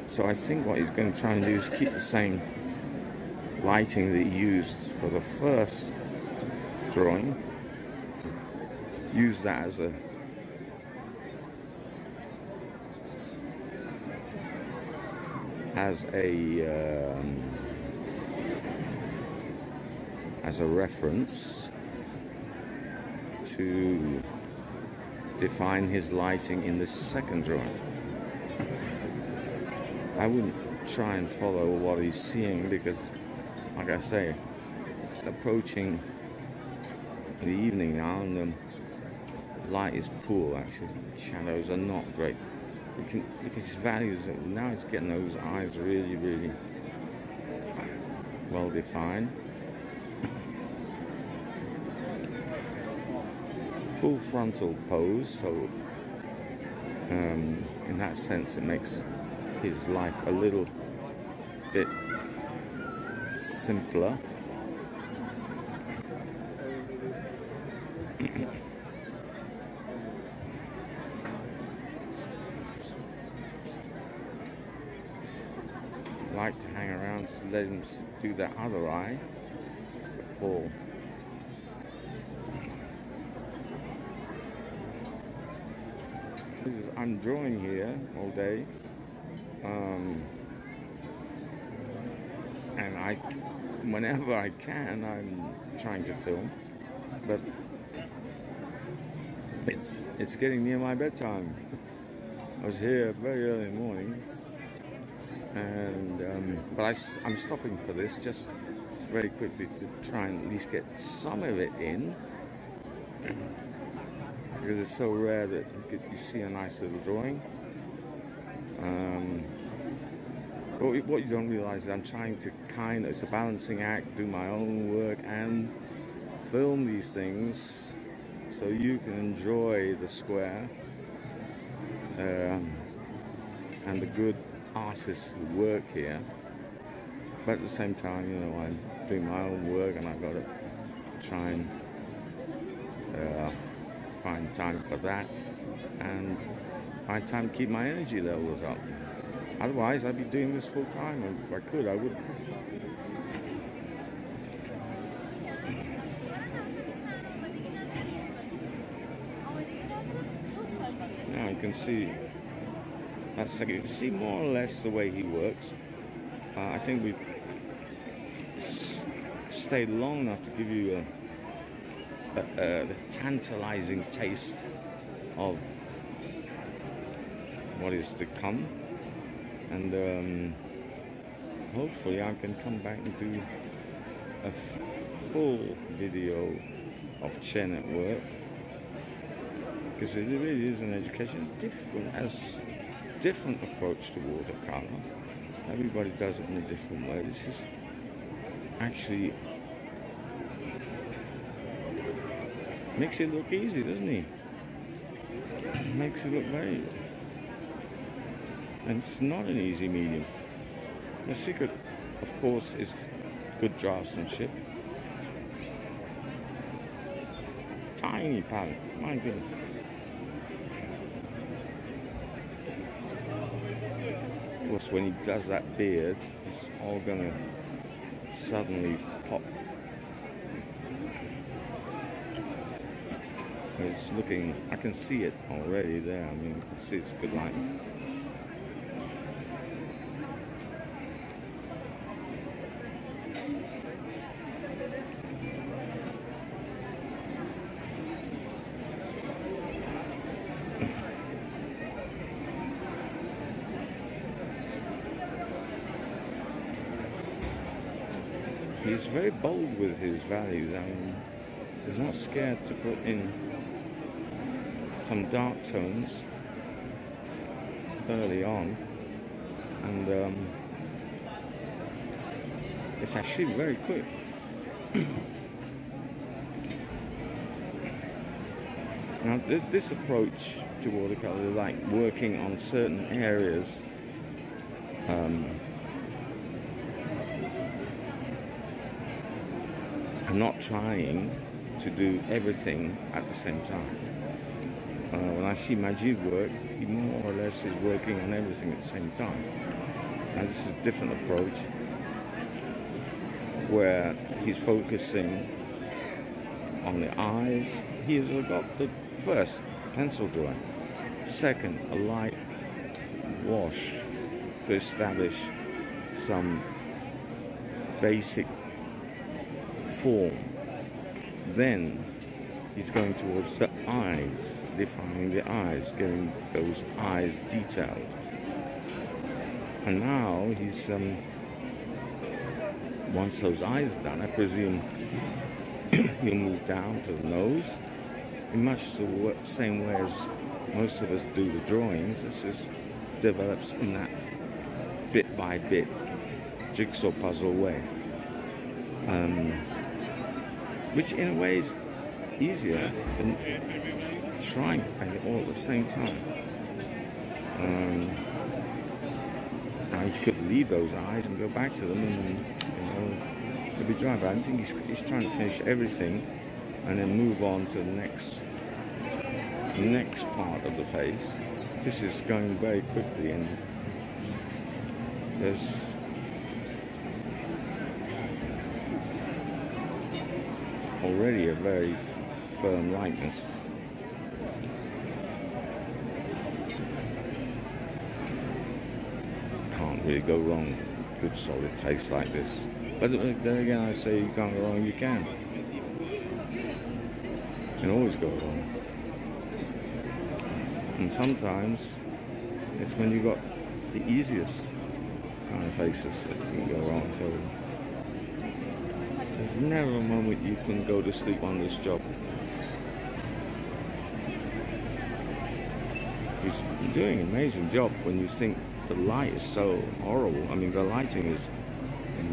So I think what he's going to try and do is keep the same lighting that he used for the first drawing. Use that as a reference to define his lighting in the second drawing. I wouldn't try and follow what he's seeing because, like I say, approaching the evening now and the light is poor actually. Shadows are not great. You can look at his values. Now he's getting those eyes really, really well defined. Full frontal pose, so in that sense it makes his life a little bit simpler. Like to hang around, just let him do that other eye before. I'm drawing here all day, and whenever I can, I'm trying to film, but it's getting near my bedtime. I was here very early in the morning, and but I'm stopping for this just very quickly to try and at least get some of it in. Because it's so rare that you see a nice little drawing. But what you don't realize is I'm trying to it's a balancing act, do my own work and film these things so you can enjoy the square and the good artists who work here. But at the same time, you know, I'm doing my own work and I've got to try and find time for that and find time to keep my energy levels up. Otherwise, I'd be doing this full time. If I could, I would. Now you can see that's like you can see more or less the way he works. I think we've stayed long enough to give you the tantalizing taste of what is to come, and hopefully I can come back and do a full video of Chen at work, because it really is an education, different approach to watercolor. Everybody does it in a different way. This is actually makes it look easy, doesn't he? Makes it look very... And it's not an easy medium. The secret, of course, is good draftsmanship. Tiny palette, my goodness. Of course, when he does that beard, it's all gonna suddenly pop. It's looking, I can see it already there. I mean, you can see it's good lighting. He's very bold with his values. I mean, he's not scared to put in some dark tones early on, and it's actually very quick. Now, this approach to watercolor, like working on certain areas, I'm not trying to do everything at the same time. When I see Majid work, he more or less is working on everything at the same time. And this is a different approach, where he's focusing on the eyes. He has got the first pencil drawing, second a light wash to establish some basic form. Then he's going towards the eyes, defining the eyes, getting those eyes detailed. And now he's once those eyes are done, I presume he'll move down to the nose in much the same way as most of us do the drawings. This is develops in that bit by bit jigsaw puzzle way, which in a way is easier than trying to paint it all at the same time. Now you could leave those eyes and go back to them, and you know, it'll be dry. But I think he's trying to finish everything and then move on to the next part of the face. This is going very quickly, and there's already a very firm likeness. Can't really go wrong with a good solid face like this. But then again, I say you can't go wrong, you can. You can always go wrong. And sometimes it's when you got the easiest kind of faces that you can go wrong. So there's never a moment you can go to sleep on this job. He's doing an amazing job when you think the light is so horrible. I mean, the lighting is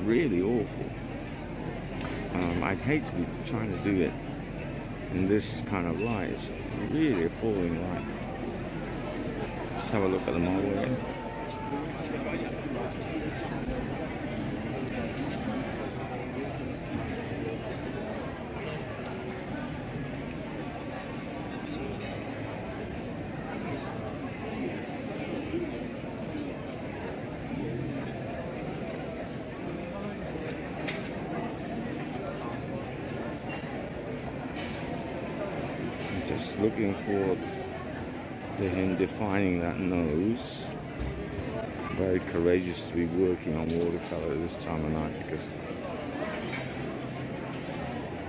really awful. I'd hate to be trying to do it in this kind of light. It's really appalling light. Let's have a look at the model again. Just looking forward to him defining that nose. Very courageous to be working on watercolor this time of night because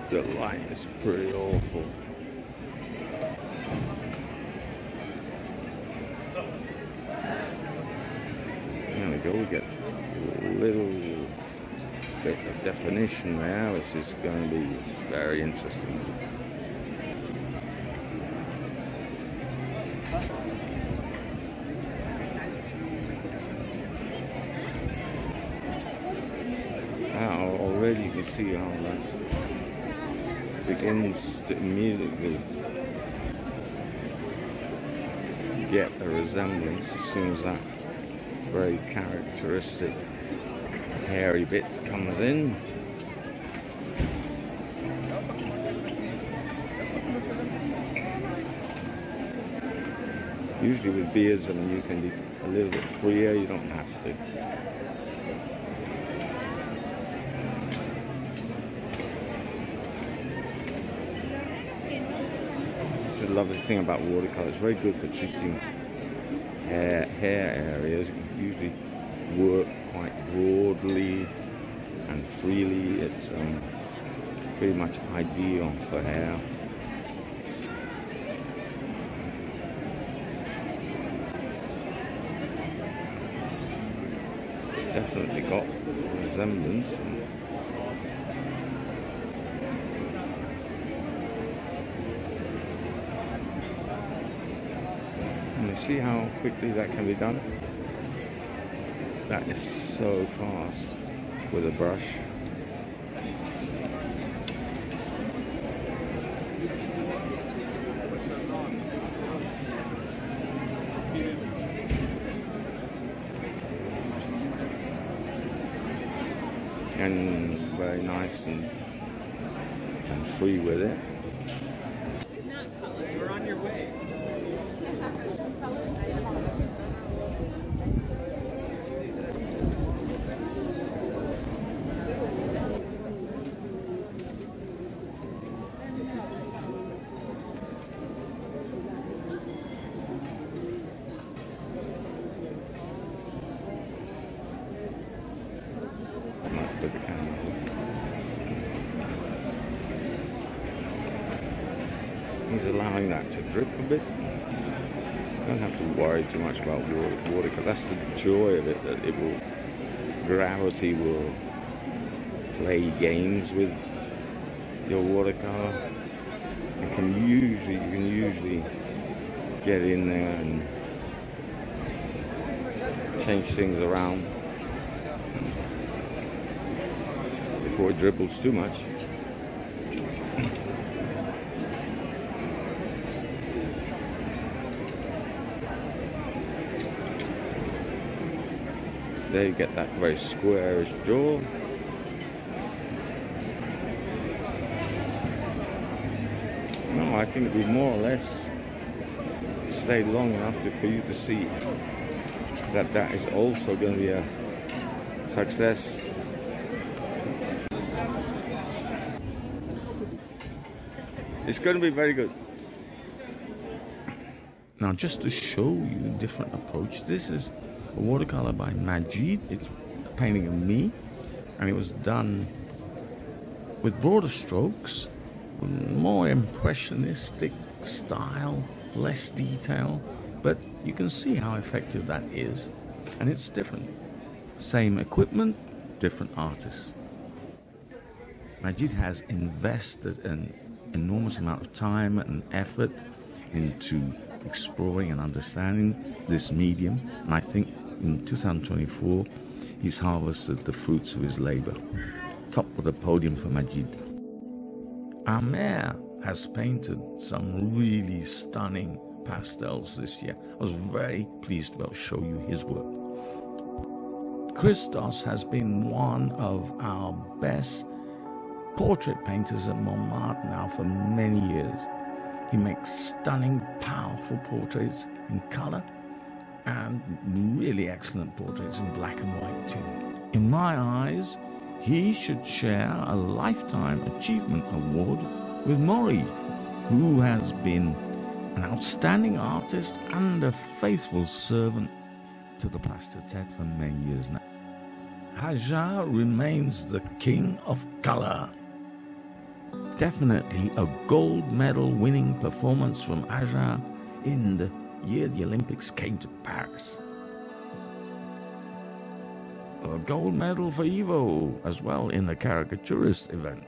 the light is pretty awful. There we go, we get a little bit of definition there, which is going to be very interesting. see how that begins to immediately get a resemblance as soon as that very characteristic hairy bit comes in. Usually with beards, I mean, you can be a little bit freer, you don't have to. This is a lovely thing about watercolour. It's very good for treating hair areas. You can usually work quite broadly and freely. It's pretty much ideal for hair. Definitely got resemblance. And you see how quickly that can be done? That is so fast with a brush. And very nice and free with it. We're on your way. With the camera. He's allowing that to drip a bit. Don't have to worry too much about water, because that's the joy of it, that it will, gravity will play games with your watercolor. You can usually get in there and change things around before it dribbles too much. There you get that very squarish jaw. No, I think we more or less stayed long enough for you to see that that is also going to be a success. It's going to be very good. Now, just to show you a different approach, this is a watercolor by Majid. It's a painting of me, and it was done with broader strokes, more impressionistic style, less detail, but you can see how effective that is, and it's different. Same equipment, different artists. Majid has invested an enormous amount of time and effort into exploring and understanding this medium, and I think in 2024 he's harvested the fruits of his labor. Top of the podium for Majid. Amer has painted some really stunning pastels this year. I was very pleased to be able to show you his work. Christos has been one of our best portrait painters at Montmartre now for many years. He makes stunning, powerful portraits in color and really excellent portraits in black and white too. In my eyes, he should share a Lifetime Achievement Award with Maury, who has been an outstanding artist and a faithful servant to the Place du Tertre for many years now. Hajar remains the king of color. Definitely a gold medal winning performance from Hajar in the year the Olympics came to Paris. A gold medal for Ivo as well in the caricaturist event.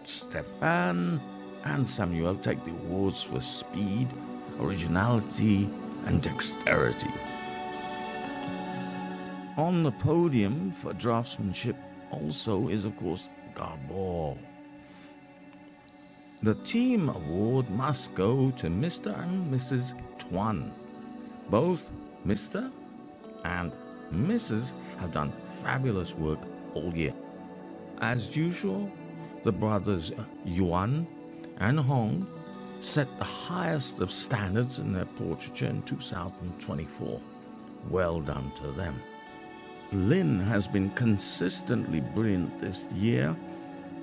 Stéphane and Samuel take the awards for speed, originality and dexterity. On the podium for draftsmanship, also is, of course, Gabor. The team award must go to Mr. and Mrs. Tuan. Both Mr. and Mrs. have done fabulous work all year. As usual, the brothers Yuan and Hong set the highest of standards in their portraiture in 2024. Well done to them. Lin has been consistently brilliant this year,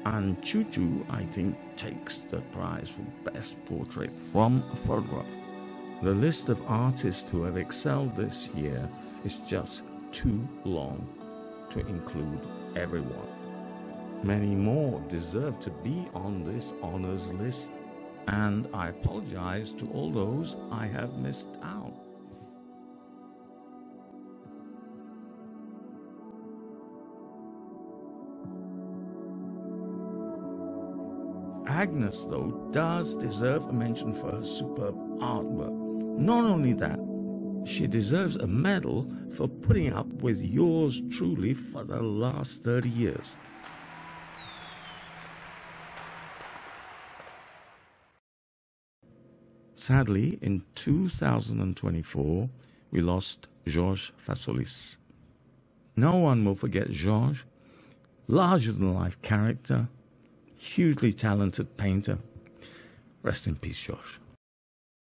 and Chuchu, I think, takes the prize for Best Portrait from a Photograph. The list of artists who have excelled this year is just too long to include everyone. Many more deserve to be on this honors list, and I apologize to all those I have missed out. Agnes, though, does deserve a mention for her superb artwork. Not only that, she deserves a medal for putting up with yours truly for the last 30 years. Sadly, in 2024, we lost Georges Fassolis. No one will forget Georges, larger-than-life character, hugely talented painter. Rest in peace, Georges.